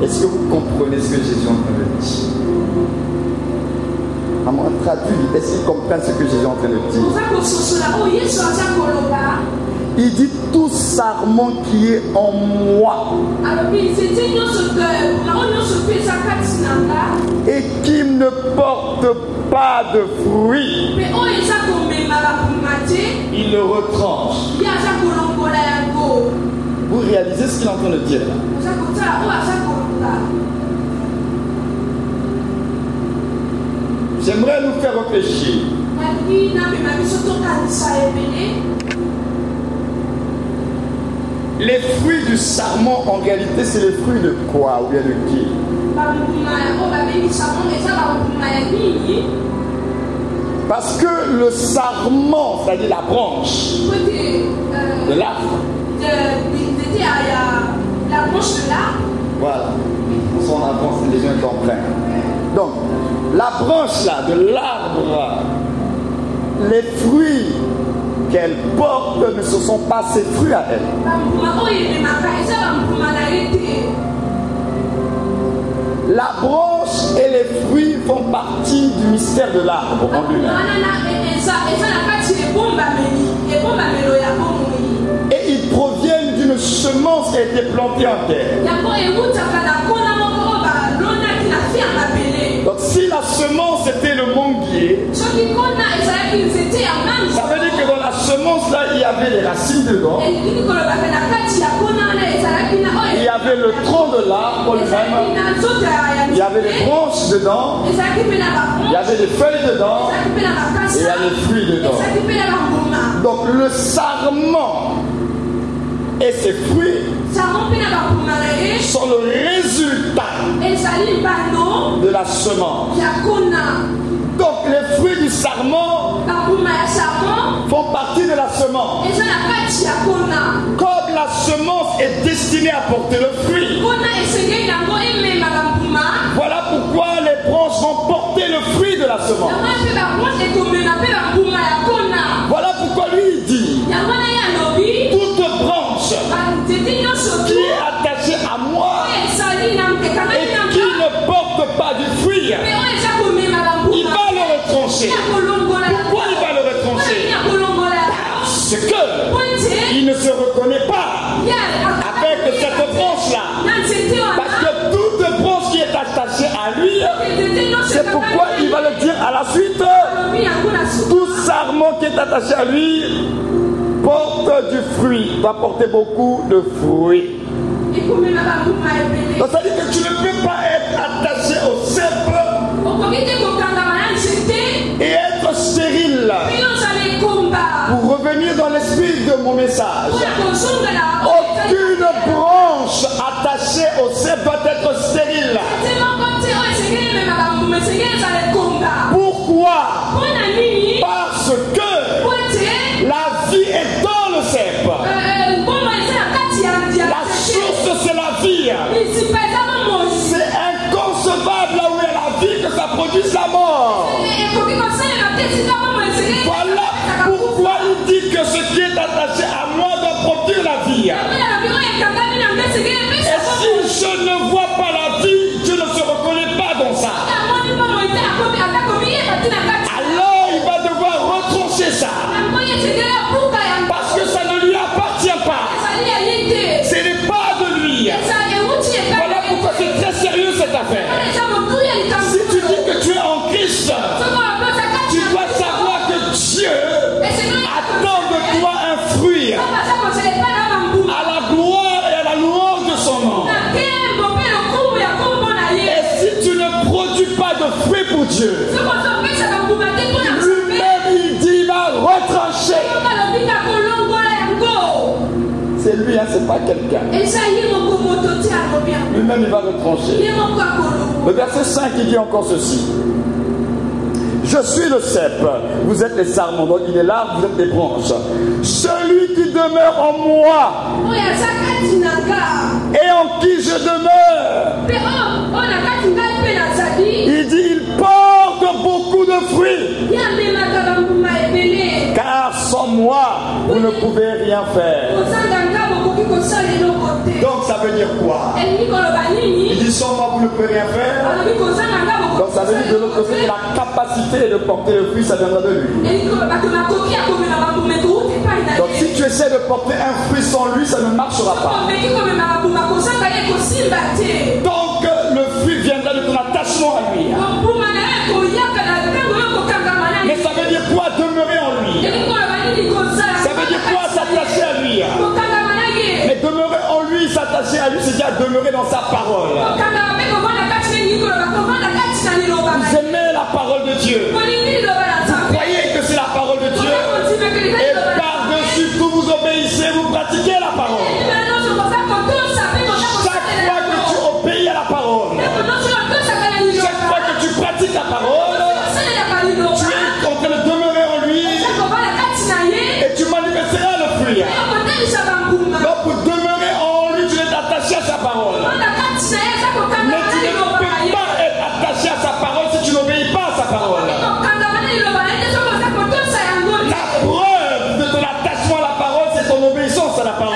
Est-ce que vous comprenez ce que Jésus est en train de dire? Maman traduit, est-ce qu'ils comprennent ce que Jésus est en train de dire? Il dit tout sarment qui est en moi et qui ne porte pas de fruits, il le retranche. Vous réalisez ce qu'il est en train de dire là? J'aimerais nous faire réfléchir. Les fruits du sarment, en réalité, c'est les fruits de quoi ou bien de qui? Parce que le sarment, c'est-à-dire la branche de l'arbre. La branche de l'arbre. Voilà. On avance, les gens comprennent. Donc, la branche là de l'arbre, les fruits qu'elle porte ne se sont pas ses fruits à elle. La branche et les fruits font partie du mystère de l'arbre en lui-même. Et ils proviennent d'une semence qui a été plantée en terre. Donc si la semence était le manguier, ça veut dire que dans la semence là, il y avait les racines dedans. Il y avait le tronc de l'arbre lui-même. Il y avait les branches dedans. Il y avait les feuilles dedans. Et il y a les fruits dedans. Donc le sarment et ses fruits sont le résultat de la semence. Donc les fruits du sarment font partie de la semence. Comme la semence est destinée à porter le fruit, voilà pourquoi les branches vont porter le fruit de la semence. Voilà pourquoi lui il dit toute branche qui est attachée à moi et qui ne porte pas du fruit, il va le retrancher. Pourquoi il va le retrancher? Parce qu'il ne se reconnaît pas avec cette branche-là. Parce que toute branche qui est attachée à lui, c'est pourquoi il va le dire à la suite. Tout sarment qui est attaché à lui porte du fruit, va porter beaucoup de fruits. Donc ça veut dire que tu ne peux pas être attaché au cep et être stérile. Pour revenir dans l'esprit de mon message, aucune branche attachée au cep doit être stérile. Pourquoi? Parce que la vie est dans le cep. La source, c'est la vie. C'est inconcevable là où est la vie que ça produise la mort. Voilà pourquoi il dit que ce qui est attaché à moi doit produire la vie. Et si je ne vois pas la vie, je ne se reconnais pas dans ça. Alors il va devoir retrancher ça. Parce que ça ne lui appartient pas. Ce n'est pas de lui. Voilà pourquoi c'est très sérieux cette affaire. Si tu dis que tu es en Christ, tu dois savoir que Dieu attend de toi un fruit à la gloire et à la louange de son nom. Et si tu ne produis pas de fruits pour Dieu, lui-même il dit il va retrancher. c'est lui, hein, c'est pas quelqu'un. Lui-même, il va retrancher. Le verset 5, il dit encore ceci. Je suis le cep, vous êtes les sarments, donc il est l'arbre, vous êtes les branches. Celui qui demeure en moi et en qui je demeure, il dit, il porte beaucoup de fruits. Car sans moi, vous ne pouvez rien faire. Donc ça veut dire quoi? Il dit sans moi, vous ne pouvez rien faire. Donc ça veut dire de l'autre côté, la capacité de porter le fruit, ça viendra de lui. Donc si tu essaies de porter un fruit sans lui, ça ne marchera pas. Donc le fruit viendra de ton attachement à lui. Mais ça veut dire quoi? Demeurer en lui. Ça veut dire quoi? S'attacher à lui. Mais demeurer en lui, s'attacher à lui, c'est déjà demeurer dans sa parole. Vous aimez la parole de Dieu. Vous croyez que c'est la parole de Dieu. Et par-dessus tout, vous obéissez, vous pratiquez la parole. Chaque fois que tu obéis à la parole, chaque fois que tu pratiques la parole, tu es en train de demeurer en lui et tu manifesteras le fruit. Donc pour demeurer en lui, tu es attaché à sa parole. Mais tu ne peux pas être attaché à sa parole si tu n'obéis pas à sa parole. La preuve de ton attachement à la parole, c'est ton obéissance à la parole.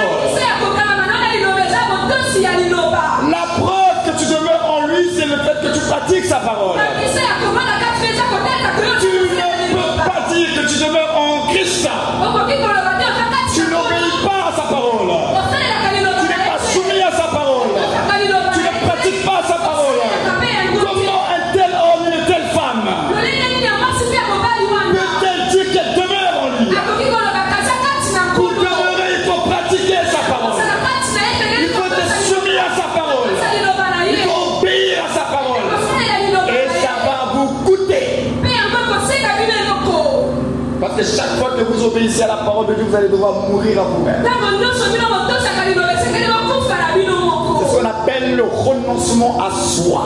La preuve que tu demeures en lui, c'est le fait que tu pratiques sa parole. Tu ne peux pas dire que tu demeures en Christ. Tu n'obéis pas à sa parole. Tu n'es pas soumis à sa parole. Tu ne pratiques pas sa parole. Comment un tel homme, une telle femme peut-elle dire qu'elle demeure en lui? Pour demeurer, il faut pratiquer sa parole. Il faut être soumis à sa parole. Il faut obéir à sa parole. Et ça va vous coûter. Parce que chaque fois que vous obéissez à la parole de Dieu, vous allez devoir mourir à vous-même. C'est ce qu'on appelle le renoncement à soi.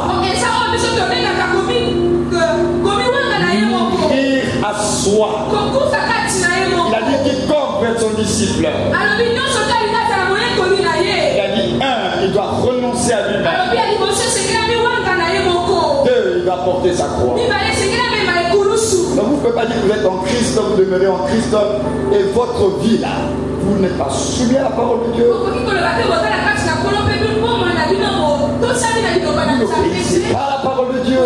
Mourir à soi. Il a dit quiconque veut être son disciple. Il a dit il doit renoncer à lui-même. 2, il doit porter sa croix. Donc vous ne pouvez pas dire que vous êtes en Christ, vous demeurez en Christ et votre vie là, vous n'êtes pas soumis à la parole de Dieu. Vous n'obéissez pas à la parole de Dieu.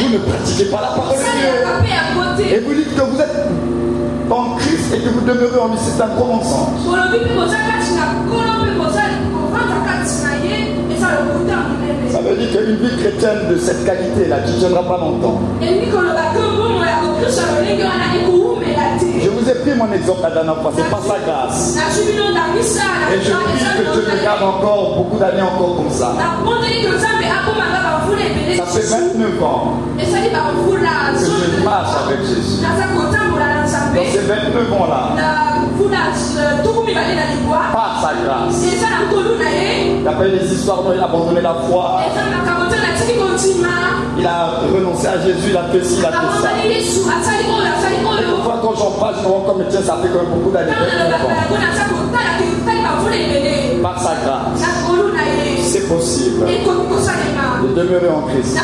Vous ne pratiquez pas la parole de Dieu. Et vous dites que vous êtes en Christ et que vous demeurez en lui, c'est un gros mensonge. Ça veut dire qu'une vie chrétienne de cette qualité-là, tu ne tiendras pas longtemps. Je vous ai pris mon exemple la dernière fois, c'est par sa grâce. Et je prie que Dieu me garde encore beaucoup d'années encore comme ça. Ça fait 29 ans que je marche avec Jésus. Dans ces 29 ans-là, par sa grâce, il a fait des histoires dont il a abandonné la foi. Il a renoncé à Jésus, il a fait ci, il a fait ça. Et parfois quand j'en parle, je me rends compte, mais tiens, ça fait quand même beaucoup d'années. Par sa grâce, c'est possible de demeurer en Christ. Ça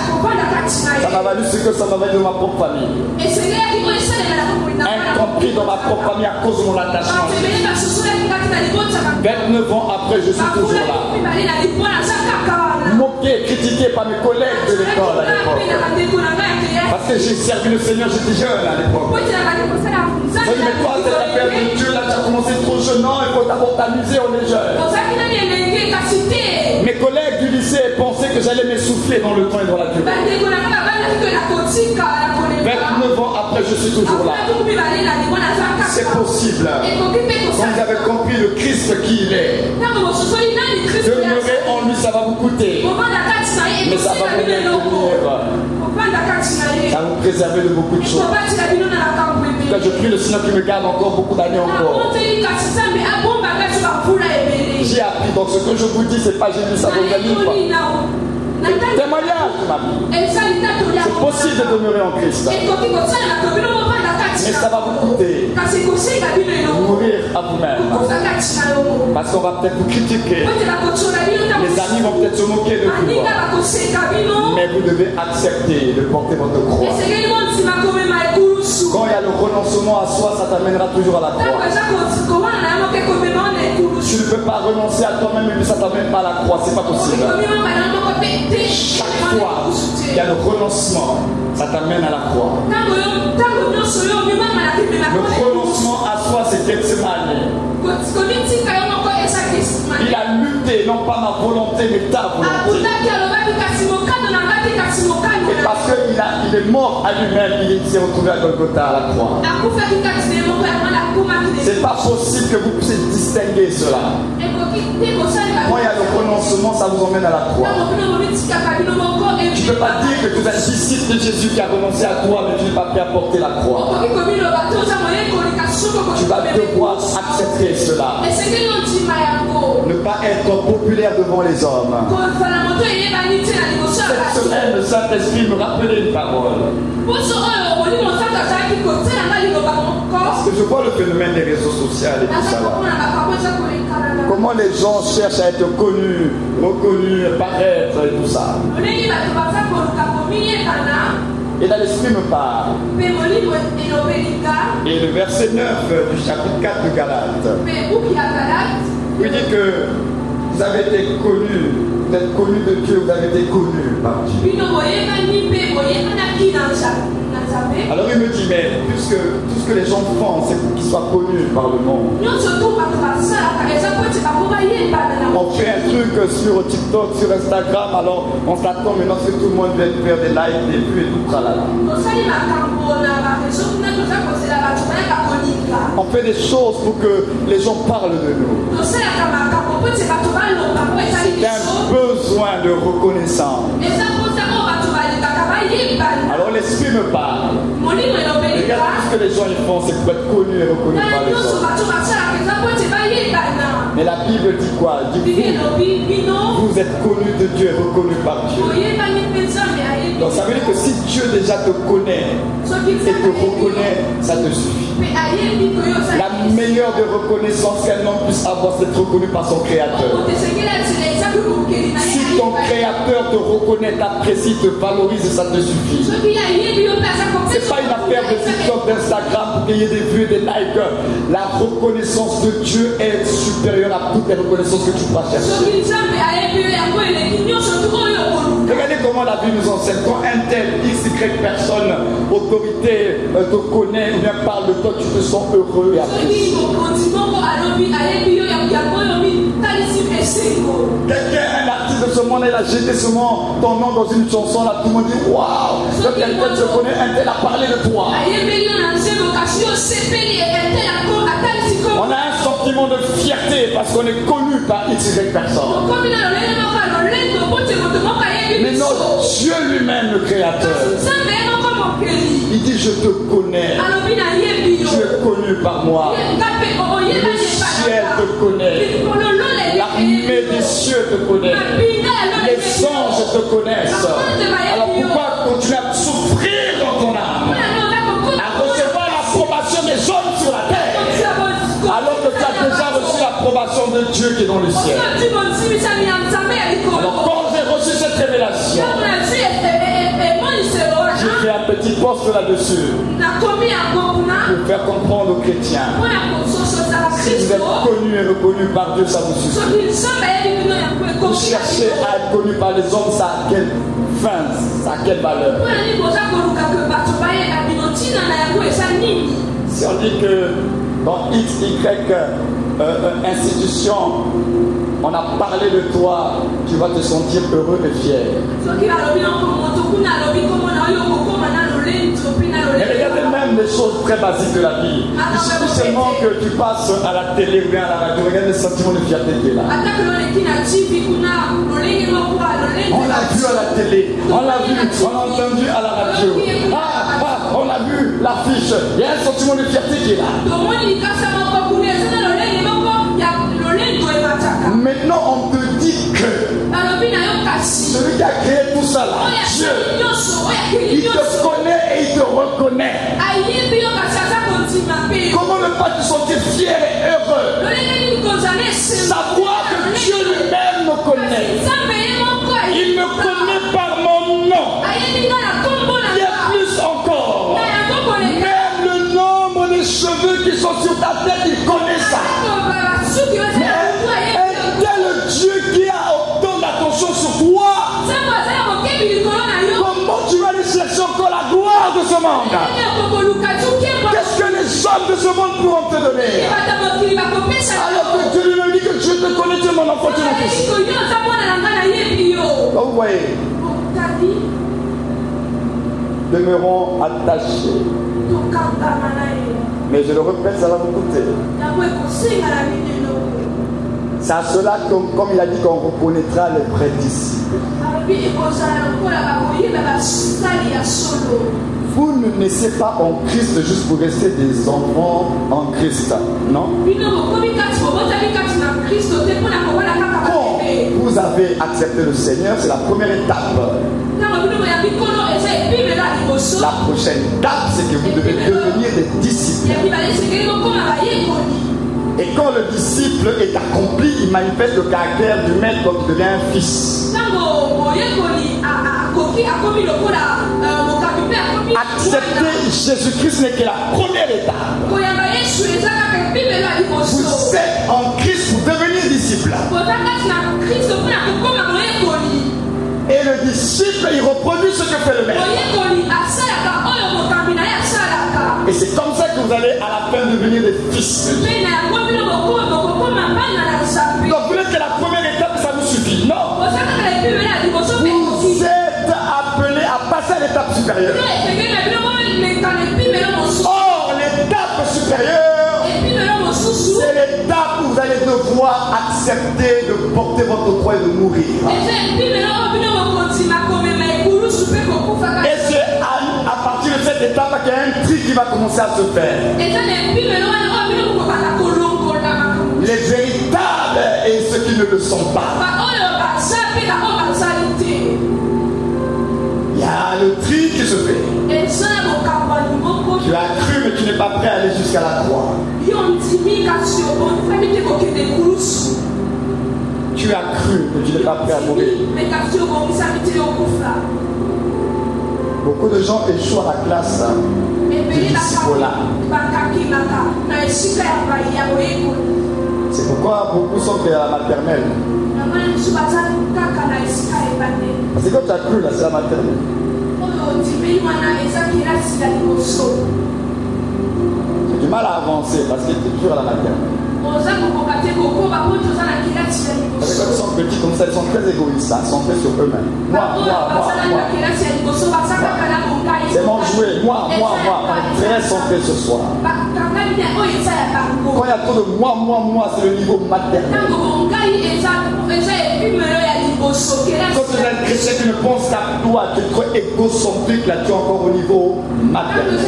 m'a valu ce que ça m'a valu de ma propre famille. Incompris dans ma propre famille à cause de mon attachement. 29 ans après, je suis toujours là. Moqué, critiqué par mes collègues de l'école à l'époque. Parce que j'ai servi le Seigneur, j'étais jeune à l'époque. Je dis, mais toi, c'est la période de Dieu, là, tu as commencé trop jeune, non, il faut d'abord t'amuser, on est jeune. Mes collègues du lycée pensaient que j'allais m'essouffler dans le temps et dans la durée. 29 ans après, je suis toujours là. C'est possible. Quand vous avez compris le Christ qui il est, demeurer en lui, ça va vous coûter. Mais ça va vous maintenir. Ça va vous préserver de beaucoup de choses. En tout cas, je prie le Seigneur qui me garde encore beaucoup d'années encore. J'ai appris, donc ce que je vous dis, c'est pas j'ai lu ça dans un livre. Témoignage de ma vie. C'est possible de demeurer en Christ. Mais ça va vous coûter. Mourir à vous-même. Parce qu'on va peut-être vous critiquer. Les amis vont peut-être se moquer de vous. Mais vous devez accepter de porter votre croix. Quand il y a le renoncement à soi, ça t'amènera toujours à la croix. Tu ne peux pas renoncer à toi-même et puis ça t'amène pas à la croix. C'est pas possible. Chaque fois qu'il y a le renoncement, ça t'amène à la croix. Le renoncement à soi, c'est Gethsemane. Il a lutté, non pas ma volonté, mais ta volonté. Et parce qu'il est mort à lui-même, il s'est retrouvé à Golgotha à la croix. C'est pas possible que vous puissiez distinguer cela. Quand il y a le renoncement, ça vous emmène à la croix. Tu ne peux pas dire que tu es un disciple de Jésus qui a renoncé à toi, mais tu n'es pas prêt à porter la croix. Tu vas devoir accepter cela. Ne pas être populaire devant les hommes. Cette semaine, le Saint-Esprit me rappelait une parole. Parce que je vois le phénomène des réseaux sociaux et tout ça là. Comment les gens cherchent à être connus, reconnus, paraître et tout ça. Et là l'Esprit me parle. Et le verset 9 du chapitre 4 de Galates. Il dit que vous avez été connus. Vous êtes connus de Dieu, vous avez été connus par Dieu. Alors il me dit, mais puisque tout ce que les gens font, c'est pour qu'ils soient connus par le monde. On fait un truc sur TikTok, sur Instagram, alors on s'attend maintenant que tout le monde vient faire des likes, des vues et tout ça là. On fait des choses pour que les gens parlent de nous. C'est un besoin de reconnaissance. Alors l'Esprit me parle. Regarde tout ce que les gens y font, c'est pour être connus et reconnus par les autres. Mais la Bible dit quoi? Elle dit vous êtes connus de Dieu et reconnus par Dieu. Donc ça veut dire que si Dieu déjà te connaît et te reconnaît, ça te suffit. La meilleure de reconnaissance qu'un homme puisse avoir, c'est d'être reconnu par son Créateur. Si ton Créateur te reconnaît, t'apprécie, te valorise, ça te suffit. C'est pas une affaire de TikTok, d'Instagram pour qu'il y ait des vues et des likes. La reconnaissance de Dieu est supérieure à toutes les reconnaissances que tu pourras chercher. Regardez comment la Bible nous enseigne. Quand un tel, X, Y personne, autorité, te connaît ou bien parle de toi, tu te sens heureux et apprécié. Quelqu'un, un artiste de ce monde, il a jeté seulement ton nom dans une chanson, là tout le monde dit waouh, quand quelqu'un te connaît, un tel a parlé de toi. On a un sentiment de fierté parce qu'on est connu par X, Y personne. Mais notre Dieu lui-même, le Créateur, il dit je te connais. Tu es connu par moi. Le ciel te connaît. L'armée des cieux te connaît. Les anges te connaissent. Alors pourquoi continuer à souffrir dans ton âme, à recevoir l'approbation des hommes sur la terre, alors que tu as déjà reçu l'approbation de Dieu qui est dans le ciel? Alors quand j'ai reçu cette révélation, j'ai fait un petit post là-dessus pour faire comprendre aux chrétiens. Si vous êtes connus et reconnus par Dieu, ça vous suffit. Vous cherchez à être connu par les hommes, ça a quelle fin, ça a quelle valeur? Si on dit que dans X, Y institution, on a parlé de toi, tu vas te sentir heureux et fier. Mais regardez même les choses très basiques de la vie. Il suffit seulement que tu passes à la télé ou bien à la radio. Regarde le sentiment de fierté qui est là. On l'a vu à la télé, on l'a vu, on l'a entendu à la radio. On a vu l'affiche. Il y a un sentiment de fierté qui est là. Maintenant, on te dit que celui qui a créé tout ça là, Dieu, il te connaît et il te reconnaît. Comment ne pas te sentir fier et heureux? Savoir que Dieu lui-même me connaît. Il me connaît par mon nom. Bien plus encore. Même le nombre de cheveux qui sont sur ta tête, il connaît ça. Dieu qui a autant d'attention sur toi, comment tu vas aller chercher encore la gloire de ce monde? Qu'est-ce que les hommes de ce monde pourront te donner? Alors que Dieu lui dit que je te connais, tu es mon enfant, tu es mon fils. Donc vous voyez, demeurons attachés. Mais je le répète, ça va vous coûter. C'est à cela que, comme il a dit, qu'on reconnaîtra les vrais disciples. Vous ne naissez pas en Christ juste pour rester des enfants en Christ, non? Quand vous avez accepté le Seigneur, c'est la première étape. La prochaine étape, c'est que vous devez devenir des disciples. Et quand le disciple est accompli, il manifeste le caractère du maître, donc il devient un fils. Accepter Jésus-Christ n'est que la première étape. Vous êtes en Christ pour devenir disciple. Et le disciple, il reproduit ce que fait le maître. Et c'est comme ça que vous allez à la fin devenir des fils. Donc vous n'êtes que la première étape, ça vous suffit. Non. Vous êtes appelés à passer à l'étape supérieure. Or, l'étape supérieure, c'est l'étape où vous allez devoir accepter de porter votre croix et de mourir. Et c'est à partir de cette étape qu'il y a un tri qui va commencer à se faire. Les véritables et ceux qui ne le sont pas. Il y a le tri qui se fait. Tu as cru mais tu n'es pas prêt à aller jusqu'à la croix. Tu as cru mais tu n'es pas prêt à mourir. Beaucoup de gens échouent à la classe du disciple-là. C'est pourquoi beaucoup sont à la maternelle. Parce que quand tu as cru là, c'est la maternelle. J'ai du mal à avancer parce que tu es toujours à la maternelle. Quand ils sont petits comme ça, ils sont très égoïstes, ils sont très sur eux-mêmes. Moi. C'est mon jouet, moi. On est très centré ce soir. Quand il y a trop de moi, c'est le niveau maternel. Quand tu es un chrétien qui ne pense qu'à toi, tu es trop égocentrique, là tu es encore au niveau maternel.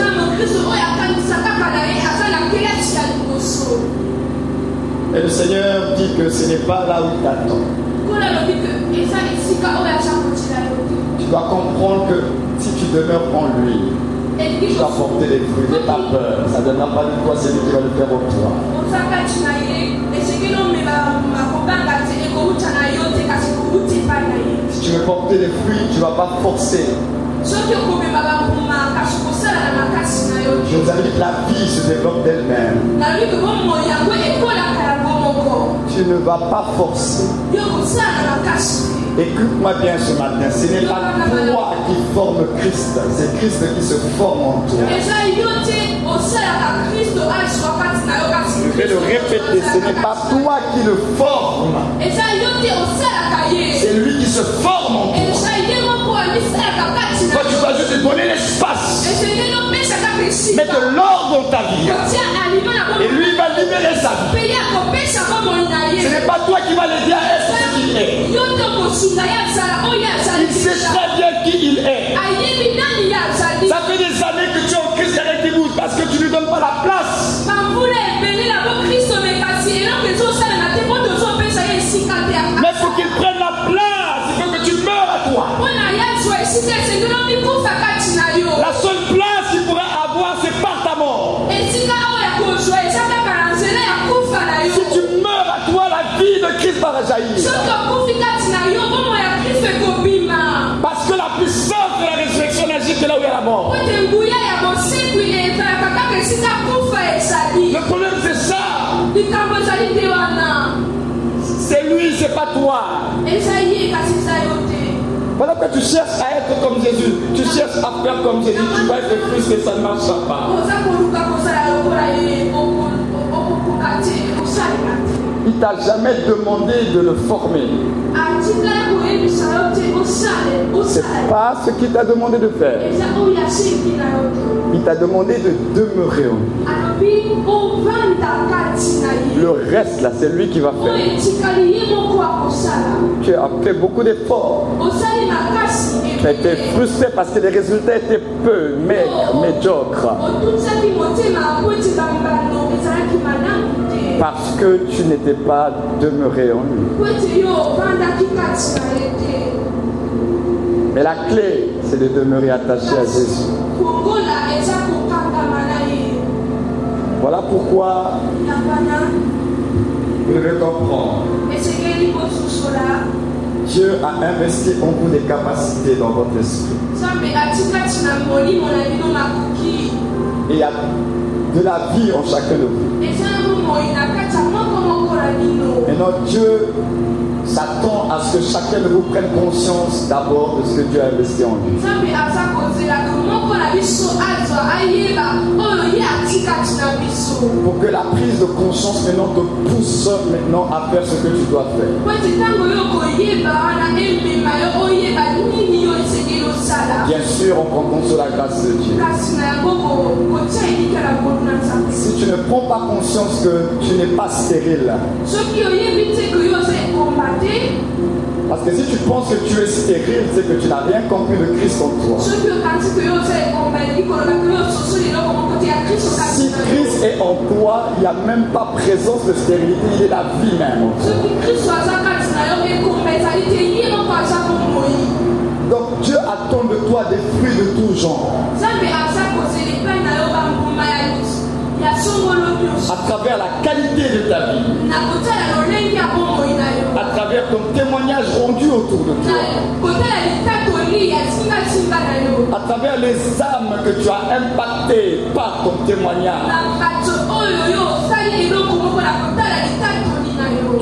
Et le Seigneur dit que ce n'est pas là où il t'attend. Tu dois comprendre que si tu demeures en lui, tu vas porter des fruits. N'aie pas peur, ça ne donnera pas de toi, c'est lui qui va le faire au toi. Si tu veux porter des fruits, tu ne vas pas forcer. Je vous invite, la vie se développe d'elle-même. Tu ne vas pas forcer. Écoute-moi bien ce matin, ce n'est pas toi qui forme Christ, c'est Christ qui se forme en toi. Je vais le répéter. fêter. Ce n'est pas toi qui le formes. C'est lui qui se forme en toi. Toi, tu vas juste lui donner l'espace. Mettre de l'ordre dans ta vie. Et lui, il va libérer sa vie. Ce n'est pas toi qui vas l'aider à être ce qu'il est. Il sait très bien qui il est. Ça fait des années que tu es en crise avec qui bouge parce que tu ne lui donnes pas la place. Mais il faut qu'il prenne la place. Il faut que tu meurs à toi. La seule place qu'il pourrait avoir, c'est par ta mort. Si tu meurs à toi, la vie de Christ va jaillir. Parce que la puissance de la résurrection n'agit que là où il y a la mort. Le problème, c'est ça. C'est lui, c'est pas toi. Pendant que tu cherches à être comme Jésus, tu cherches à faire comme Jésus, tu vas être frustré, ça ne marchera pas. Il t'a jamais demandé de le former. C'est pas ce qu'il t'a demandé de faire. Il t'a demandé de demeurer en lui. Le reste là, c'est lui qui va faire. Tu as fait beaucoup d'efforts. Tu as été frustré parce que les résultats étaient peu, maigres, médiocres. Parce que tu n'étais pas demeuré en lui. Mais la clé, c'est de demeurer attaché à Jésus. Voilà pourquoi vous devez comprendre. Dieu a investi en vous des capacités dans votre esprit. Et il y a de la vie en chacun de vous. Et notre Dieu s'attend à ce que chacun de vous prenne conscience d'abord de ce que Dieu a investi en lui. Pour que la prise de conscience maintenant te pousse maintenant à faire ce que tu dois faire. Bien sûr, on prend compte sur la grâce de Dieu. Si tu ne prends pas conscience que tu n'es pas stérile, parce que si tu penses que tu es stérile, c'est que tu n'as rien compris de Christ en toi. Si Christ est en toi, il n'y a même pas présence de stérilité, il est la vie même en toi. Donc Dieu attend de toi des fruits de tout genre. À travers la qualité de ta vie, à travers ton témoignage rendu autour de toi, à travers les âmes que tu as impactées par ton témoignage.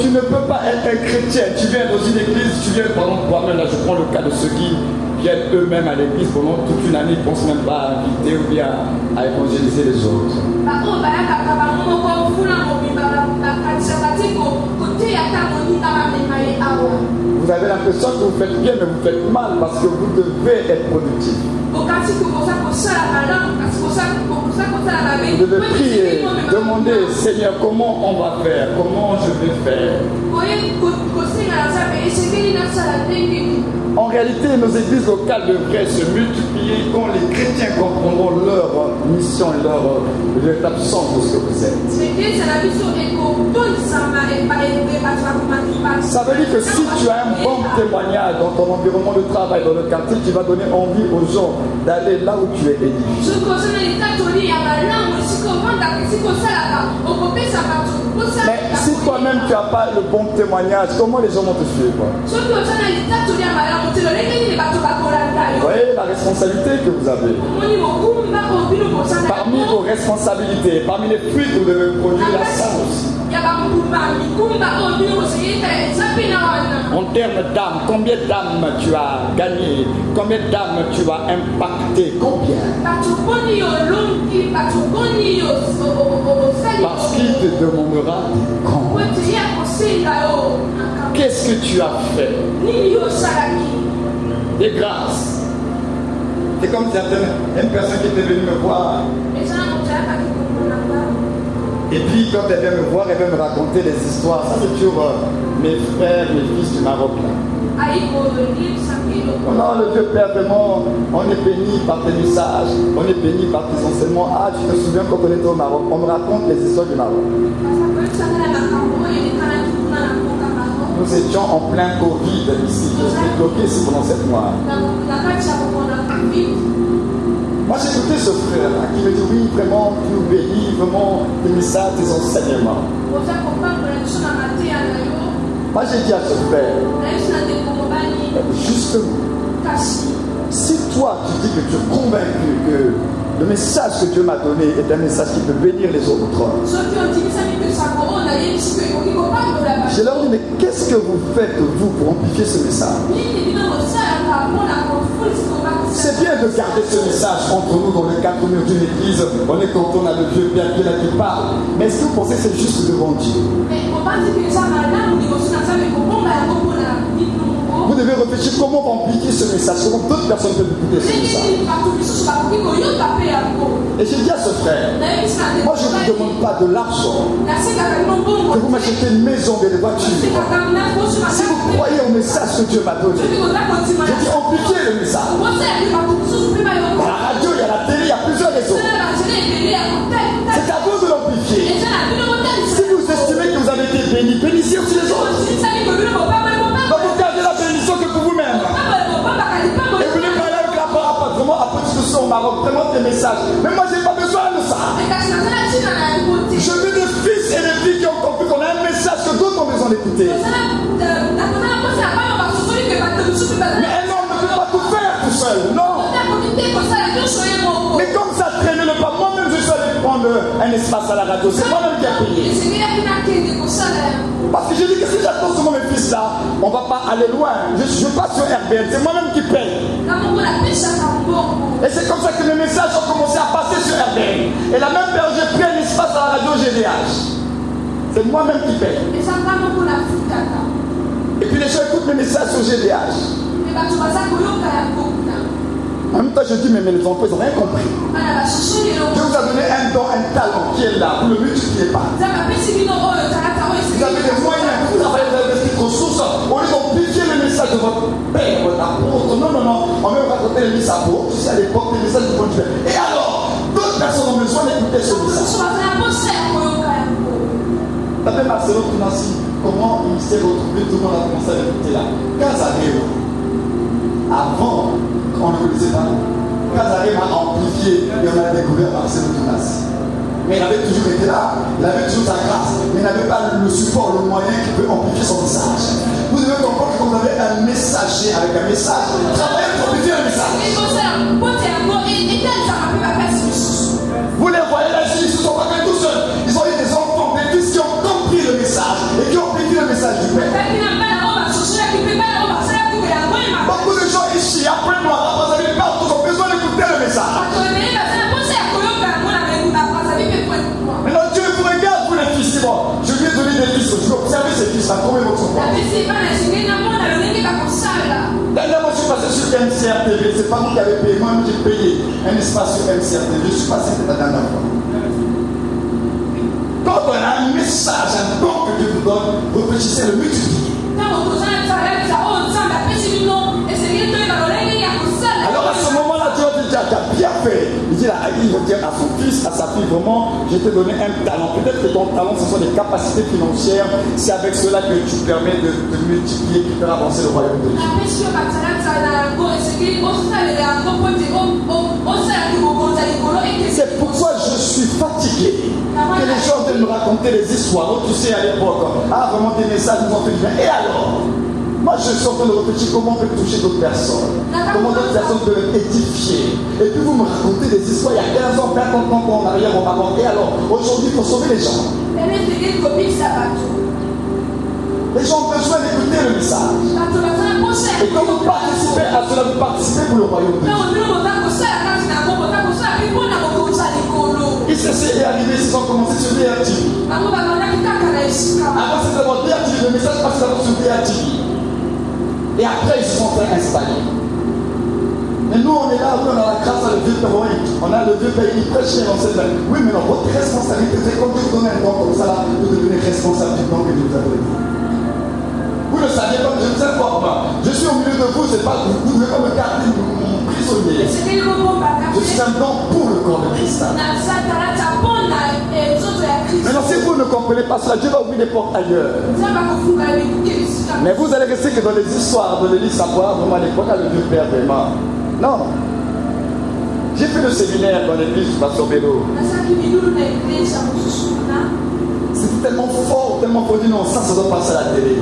Tu ne peux pas être un chrétien. Tu viens dans une église, tu viens pendant toi-même. Là, je prends le cas de ceux qui viennent eux-mêmes à l'église pendant toute une année, ils ne pensent même pas à inviter ou bien à évangéliser les autres. Vous avez l'impression que vous faites bien, mais vous faites mal parce que vous devez être productif. Vous devez prier, demander, Seigneur, comment on va faire, comment je vais faire. En réalité, nos églises locales devraient se multiplier quand les chrétiens comprendront leur mission et leur véritable sens de ce que vous êtes. Ça veut dire que si tu as un bon témoignage dans ton environnement de travail, dans le quartier, tu vas donner envie aux gens d'aller là où tu es édifié. Mais si toi-même tu n'as pas le bon témoignage, comment les gens vont te suivre? Vous voyez la responsabilité que vous avez. Parmi vos responsabilités, parmi les fruits que vous devez produire, la science. En termes d'âmes, combien d'âmes tu as gagné? Combien d'âmes tu as impacté? Combien? Parce qu'il te demandera tu as fait des grâces. C'est comme une personne qui était venue me voir. Et puis quand elle vient me voir, elle vient me raconter des histoires. Ça c'est toujours mes frères, mes fils du Maroc là. Non, le Dieu Père, vraiment, on est béni par tes messages, on est béni par tes enseignements. Ah, tu te souviens quand on était au Maroc, on me raconte les histoires du Maroc. Nous étions en plein Covid ici, je suis bloqué ici pendant 7 mois. Moi j'ai écouté ce frère là qui me dit oui, vraiment, tu nous bénis, vraiment, tes messages, tes enseignements. Moi j'ai dit à ce frère, justement, si toi tu dis que tu es convaincu que le message que Dieu m'a donné est un message qui peut bénir les autres, je leur dis, mais qu'est-ce que vous faites vous pour amplifier ce message? C'est bien de garder ce message entre nous dans le cadre d'une église. On est content, on a le Dieu Père qui est là qui parle. Mais est-ce que vous pensez que c'est juste devant Dieu? Vous devez réfléchir comment on va amplifier ce message, comment d'autres personnes peuvent écouter ce message. Et j'ai dit à ce frère, moi je ne vous demande pas de l'argent, que vous m'achetez une maison et des voitures. Si vous croyez au message que Dieu m'a donné, j'ai dit amplifiez le message. À la radio, il y a la télé, il y a plusieurs réseaux. C'est à vous de l'amplifier. Si vous estimez que vous avez été béni, bénissez aussi les autres. Donc vous gardez la bénédiction que pour vous-même. Et vous voulez parler avec la parole, vraiment après tout ce au Maroc, vraiment des messages. Mais moi j'ai pas besoin de ça. Je veux des fils et des filles qui ont compris qu'on a un message que d'autres ont besoin d'écouter. Mais un homme ne peut pas tout faire tout seul, non. Mais comme ça traîne le pas, moi-même je suis allé prendre un espace à la radio. C'est moi-même qui ai payé. Parce que je dis que si j'attends sur mes fils là, on ne va pas aller loin. Je passe sur RBN, c'est moi-même qui paye. Et c'est comme ça que mes messages ont commencé à passer sur RBN. Et la même période, j'ai pris un espace à la radio GDH. C'est moi-même qui paye. Et puis les gens écoutent mes messages sur GDH. En même temps, je dis, mais les enfants, ils n'ont rien compris. Dieu vous a donné un don, un talent qui est là, vous ne le multipliez pas. Vous avez des moyens, vous avez des ressources. Au lieu d'amplifier le message de votre père, votre apôtre, non, on veut raconter les messages apôtres, tu sais, à l'époque, les messages du bon Dieu. Et alors, d'autres personnes ont besoin d'écouter ce message. D'après Marcelo Tunasi, comment il s'est retrouvé, tout le monde a commencé à l'écouter là. Casareo, avant, on ne connaissait pas. Casareo a amplifié et on a découvert Marcelo Tunasi. Mais il avait toujours été là, il avait toujours sa grâce, mais il n'avait pas le support, le moyen qui peut amplifier son message. Vous devez comprendre que vous avez un messager avec un message. Travaillez pour amplifier le message. Vous les voyez là, ils ne se sont pas faits tout seuls. Ils ont eu des enfants, des fils qui ont compris le message et qui ont amplifié le message du Père. Beaucoup de gens ici, après moi, vous avez partout, ont besoin d'écouter le message. Maintenant Dieu vous regarde, vous les fils, bon, je lui ai donné des fils, je vais observer ces fils, à trouver votre foi. Dernièrement, je suis passé sur MCRTV, c'est pas vous qui avez payé, moi j'ai payé un espace sur MCRTV, je suis passé la dernière fois. Quand on a un message, un don que Dieu vous donne, réfléchissez le multiplier. Alors à ce moment-là, Dieu dit, tu as bien fait. Il dit, il va dire à son fils, à sa fille, vraiment, je t'ai donné un talent. Peut-être que ton talent, ce sont des capacités financières. C'est avec cela que tu permets de multiplier, de faire avancer le royaume de Dieu. C'est pourquoi je suis fatigué. Que les gens viennent me raconter les histoires. Oh, tu sais, à l'époque, vraiment des messages nous ont fait du bien. Et alors? Moi, je suis en train de réfléchir comment on peut toucher d'autres personnes. Comment d'autres personnes peuvent être édifiées. Et puis vous me racontez des histoires il y a 15 ans, 20 ans en arrière, on m'a raconté. Et alors, aujourd'hui, il faut sauver les gens. Les gens ont besoin d'écouter le message. Et quand vous participez à cela, vous participez pour le royaume de Dieu. ICC est arrivé, ils ont commencé sur DRTV. Avant c'était d'abord DRTV, le message passe d'abord sur DRTV. Et après, ils se sont fait installer. Mais nous, on est là, oui, on a la grâce à le vieux père, on a le vieux père, il prêche chez l'enseigne. Oui, mais non, votre responsabilité, c'est quand Dieu vous donne un don comme ça, là, vous devenez responsable du don que Dieu vous a donné. Vous ne savez pas, je ne sais pas moi. Je suis au milieu de vous, c'est pas, vous ne devez pas me garder mon prisonnier. Je suis un don pour le corps de Christ. Maintenant, si vous ne comprenez pas cela, Dieu va ouvrir des portes ailleurs. Mais vous allez rester que dans les histoires de l'Église, savoir vraiment les portes à le Dieu Père vraiment. Non. J'ai fait le séminaire dans l'église du Pasteur Bello. C'était tellement fort, tellement fort. Il dit non, ça doit passer à la télé.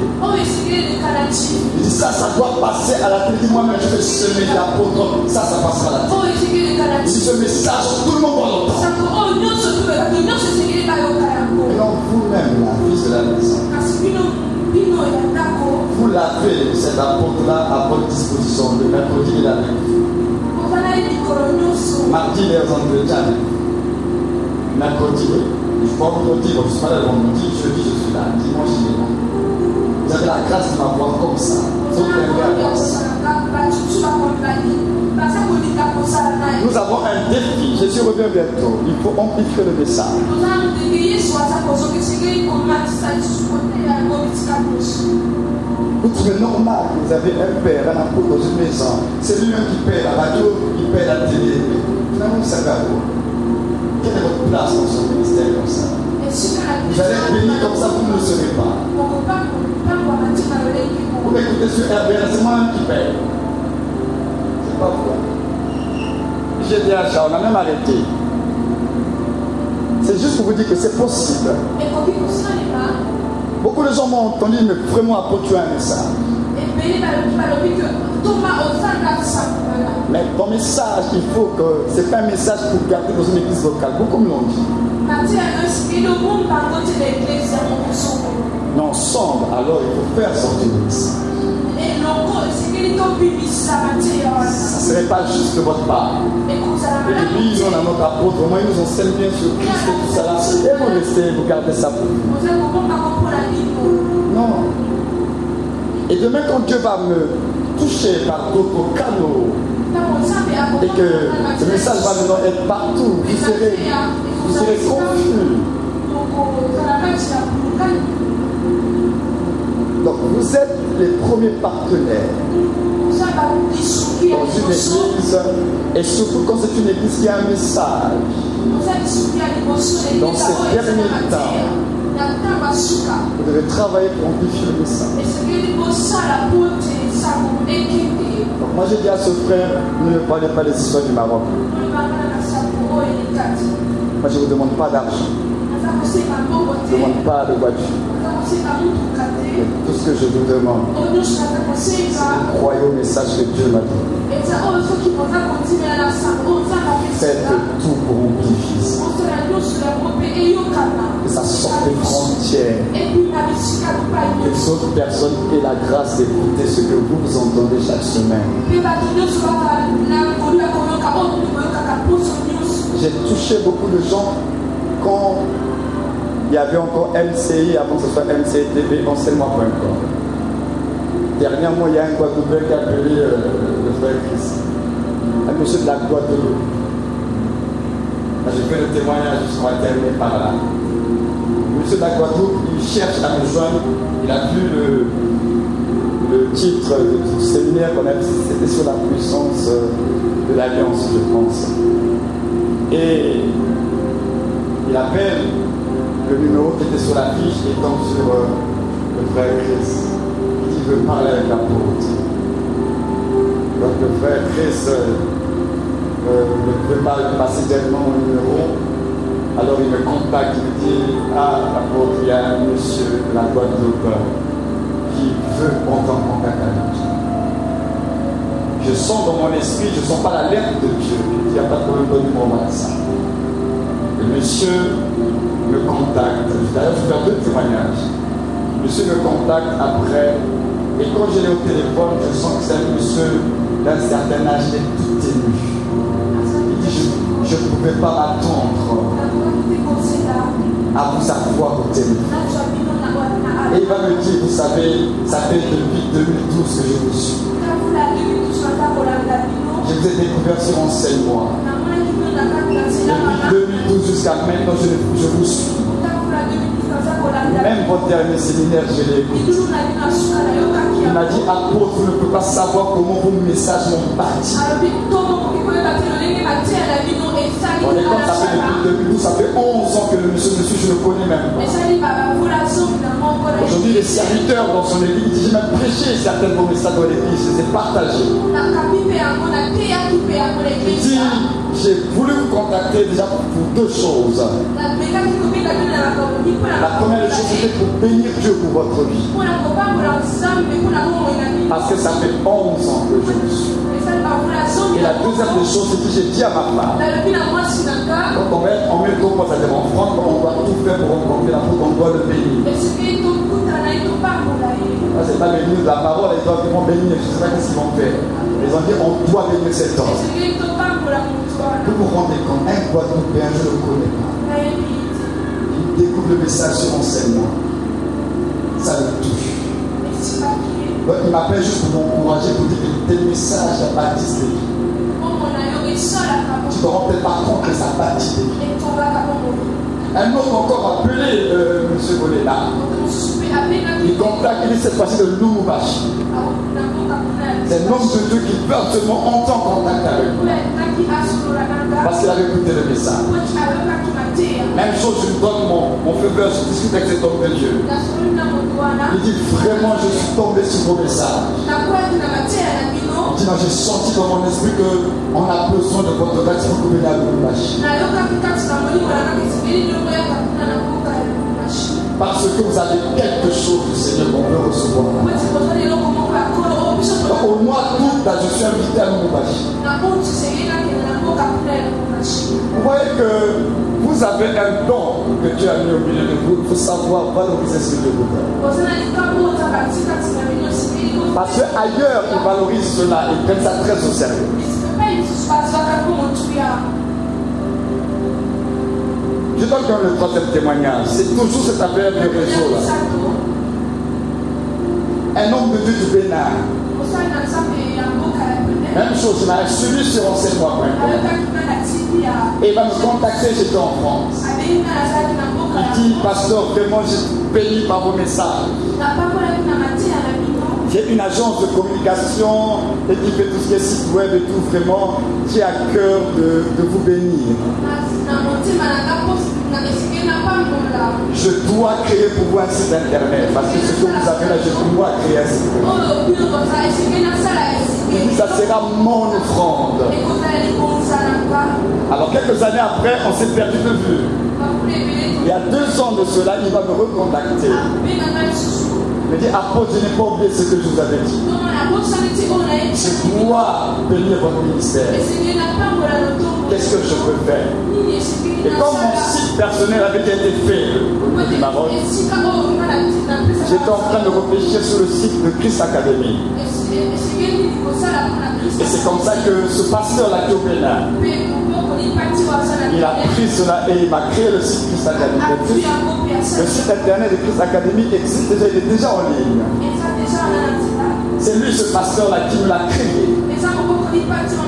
Il dit ça doit passer à la télé. Moi-même, je vais semer l'apôtre. Ça passera à la télé. Il dit ce message, tout le monde va l'entendre. Et non, vous-même, la fils de la maison, vous l'avez, cet apôtre-là, à votre disposition. Le mercredi, il est avec vous. Mardi, il est en entretien. Mercredi, vendredi, je ne suis pas là le vendredi, jeudi, je suis là. Dimanche, il est là. Vous avez la grâce de m'avoir comme ça. Nous avons un défi. Jésus revient bientôt. Il faut amplifier le message. Vous trouvez normal que vous avez un père, un apôtre dans une maison. C'est lui-même qui paie la radio, qui paie la télé. Finalement, vous savez à vous. Quelle est votre place dans ce ministère comme ça? Vous allez être béni comme ça, vous ne le serez pas. Vous m'écoutez sur RBN, c'est moi-même qui paye. C'est pas vrai. J'ai dit à Charles, on a même arrêté. C'est juste pour vous dire que c'est possible. Beaucoup de gens m'ont entendu, mais vraiment apporter un message. Mais ton message, il faut que ce n'est pas un message pour garder dans une église locale. Beaucoup me l'ont dit. Mais ensemble, alors il faut faire sortir le message. Ce ne serait pas juste de votre part. Et puis, on a notre apôtre, vraiment, ils nous enseignent bien sur Christ et tout ça là. Et vous restez, vous gardez ça pour vous. Non. Et demain, quand Dieu va me toucher par d'autres canaux, et que ce message va maintenant être partout, vous serez confus. Donc, vous êtes les premiers partenaires dans une église, et surtout quand c'est une église qui a un message. Dans ces derniers temps, vous devez travailler pour amplifier le message. Donc, moi, j'ai dit à ce frère, ne parlez pas des histoires du Maroc. Moi, je ne vous demande pas d'argent. Je ne vous demande pas de voiture. Et tout ce que je vous demande, c'est de croire au message que Dieu m'a donné. Faites tout pour amplifier ça. Que ça sorte des frontières. Que les autres personnes aient la grâce d'écouter ce que vous entendez chaque semaine. J'ai touché beaucoup de gens quand il y avait encore MCI, avant que ce soit MCTV, enseigne-moi.com. Dernièrement, il y a un Guadeloupéen qui a appelé le frère Christ, un monsieur de la Guadeloupe. J'ai fait le témoignage, je vais terminer par là. Le monsieur de la Guadeloupe, il cherche à me joindre. Il a vu le titre du séminaire qu'on a vu, c'était sur la puissance de l'Alliance, je pense. Et il appelle. Le numéro qui était sur la fiche et tombe sur le frère Chris qui veut parler avec l'apôtre. Donc le frère Chris ne peut pas passer directement au numéro. Alors il me contacte, il me dit ah l'apôtre, il y a un monsieur de la Guadeloupe qui veut entendre contact avec Dieu. Je sens dans mon esprit, je ne sens pas l'alerte de Dieu. Il n'y a pas de problème de numéro WhatsApp. Le monsieur me contacte. D'ailleurs, je vais faire 2 témoignages. Monsieur me contacte après, et quand je l'ai au téléphone, je sens que c'est un monsieur d'un certain âge et tout ému. Il dit je ne pouvais pas attendre à vous avoir au téléphone. Et il va me dire, vous savez, ça fait depuis 2012 que je vous suis. Je vous ai découvert sur 11 mois. Depuis 2012 jusqu'à maintenant, je vous suis. Même votre dernier séminaire, je l'ai écouté. Il m'a dit, apôtre, vous ne pouvez pas savoir comment vos messages m'ont bâti. On est comme ça fait depuis 2012, ça fait 11 ans que le monsieur me suit, je le connais même pas. Aujourd'hui, les serviteurs dans son église disent, j'ai même prêché certainement messages dans l'église, je les ai partagés. Il dit, j'ai voulu vous contacter déjà pour deux choses. La première chose, c'était pour bénir Dieu pour votre vie. Parce que ça fait 11 ans que je vous suis. Et la deuxième des choses, c'est que j'ai dit à ma femme, quand on met trop pour ça en France, on doit tout faire pour rencontrer la faute, on doit le bénir. C'est pas bénir de la parole, ils doivent bénir, je ne sais pas ce qu'ils vont faire. Ils ont dit, on doit bénir cet homme. Vous vous rendez compte, un Guadeloupéen, je ne le connais pas. Il découvre le message sur enseignement. Ça le touche. Donc, il m'appelle juste pour m'encourager, pour dire que tel message a bâti des vies. Tu ne te rends peut-être pas compte que ça bâtit des vies. Un autre encore appelé M. Bolela. Il contacte, il dit cette fois-ci de Lumumbashi. C'est un homme de Dieu qui peut absolument entrer en contact avec nous. Parce qu'il avait écouté le message. Même chose, je donne mon feu vert, je discute avec cet homme de Dieu. Il dit vraiment, je suis tombé sur vos messages. Il dit non, j'ai senti dans mon esprit qu'on a besoin de votre aide pour que vous veniez à Lumumbashi. Parce que vous avez quelque chose du Seigneur qu'on peut recevoir. Au mois d'août, je suis invité à Lumumbashi. Vous voyez que vous avez un don que Dieu a mis au milieu de vous. Il faut savoir valoriser ce Dieu vous donne. Parce qu'ailleurs, ils valorisent cela et prennent ça très au sérieux. Je donne quand même le troisième témoignage. C'est toujours cette affaire de réseau là. Un homme de Dieu du Bénin. Même chose, il m'a suivi sur enseignement. Et il va me contacter, j'étais en France. Il dit, pasteur, vraiment, je suis béni par vos messages. J'ai une agence de communication et qui fait tout ce qui est site web et tout, vraiment, j'ai à cœur de vous bénir. Je dois créer pour vous un site internet parce que ce que vous avez là, je dois créer un site internet. Ça sera mon offrande. Alors quelques années après, on s'est perdu de vue. Il y a 2 ans de cela, il va me recontacter. Il me dit, apôtre, je n'ai pas oublié ce que je vous avais dit. Je dois bénir votre ministère. Qu'est-ce que je peux faire? Et comme mon site personnel avait déjà été fait au du Maroc, j'étais en train de réfléchir sur le site de Christ Academy. Et c'est comme ça que ce pasteur-là qui est au Bénin, il a pris cela et il m'a créé le site Christ Academy. Le site internet de Christ Academy existe déjà, il est déjà en ligne. C'est lui, ce pasteur-là, qui me l'a créé.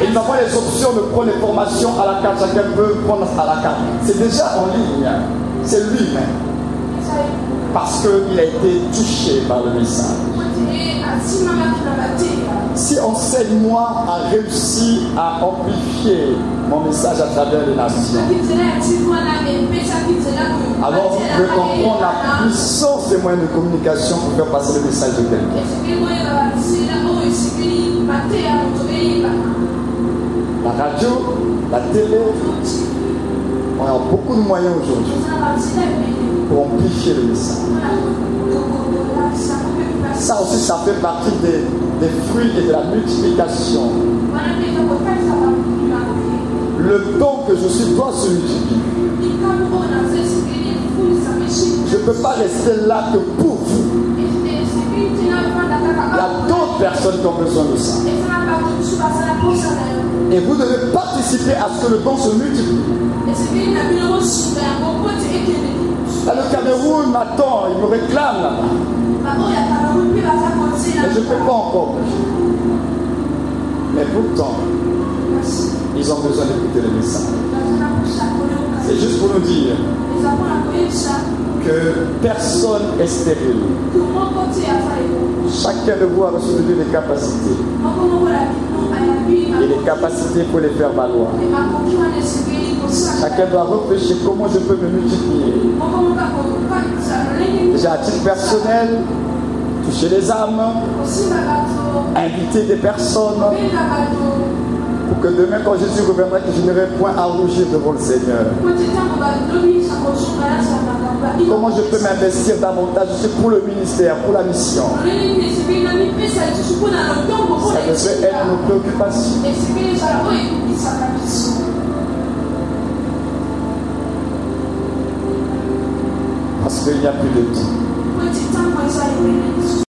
Il m'envoie les options de prendre les formations à la carte. Chacun peut prendre à la carte. C'est déjà en ligne. C'est lui-même. Parce qu'il a été touché par le message. Si Enseigne-moi a réussi à amplifier mon message à travers les nations, alors vous pouvez comprendre la puissance des moyens de communication pour faire passer le message de quelqu'un. La radio, la télé, on a beaucoup de moyens aujourd'hui pour amplifier le message. Ça aussi, ça fait partie des fruits et de la multiplication. Le don que je suis doit se multiplier. Je ne peux pas rester là que pour vous. Il y a d'autres personnes qui ont besoin de ça. Et vous devez participer à ce que le don se multiplie. Dans le Cameroun, Cameroun m'attend, il me réclame là-bas. Mais je ne peux pas encore. Mais pourtant, ils ont besoin d'écouter le message. C'est juste pour nous dire que personne n'est stérile. Chacun de vous a reçu de Dieu des capacités. Et les capacités, il faut les faire valoir. Chacun doit réfléchir comment je peux me multiplier. Déjà à titre personnel, toucher les âmes, inviter des personnes, pour que demain quand Jésus reviendra, que je n'aurai point à rougir devant le Seigneur. Comment je peux m'investir davantage aussi pour le ministère, pour la mission. Ça devrait être nos préoccupations. Parce qu'il n'y a plus de temps.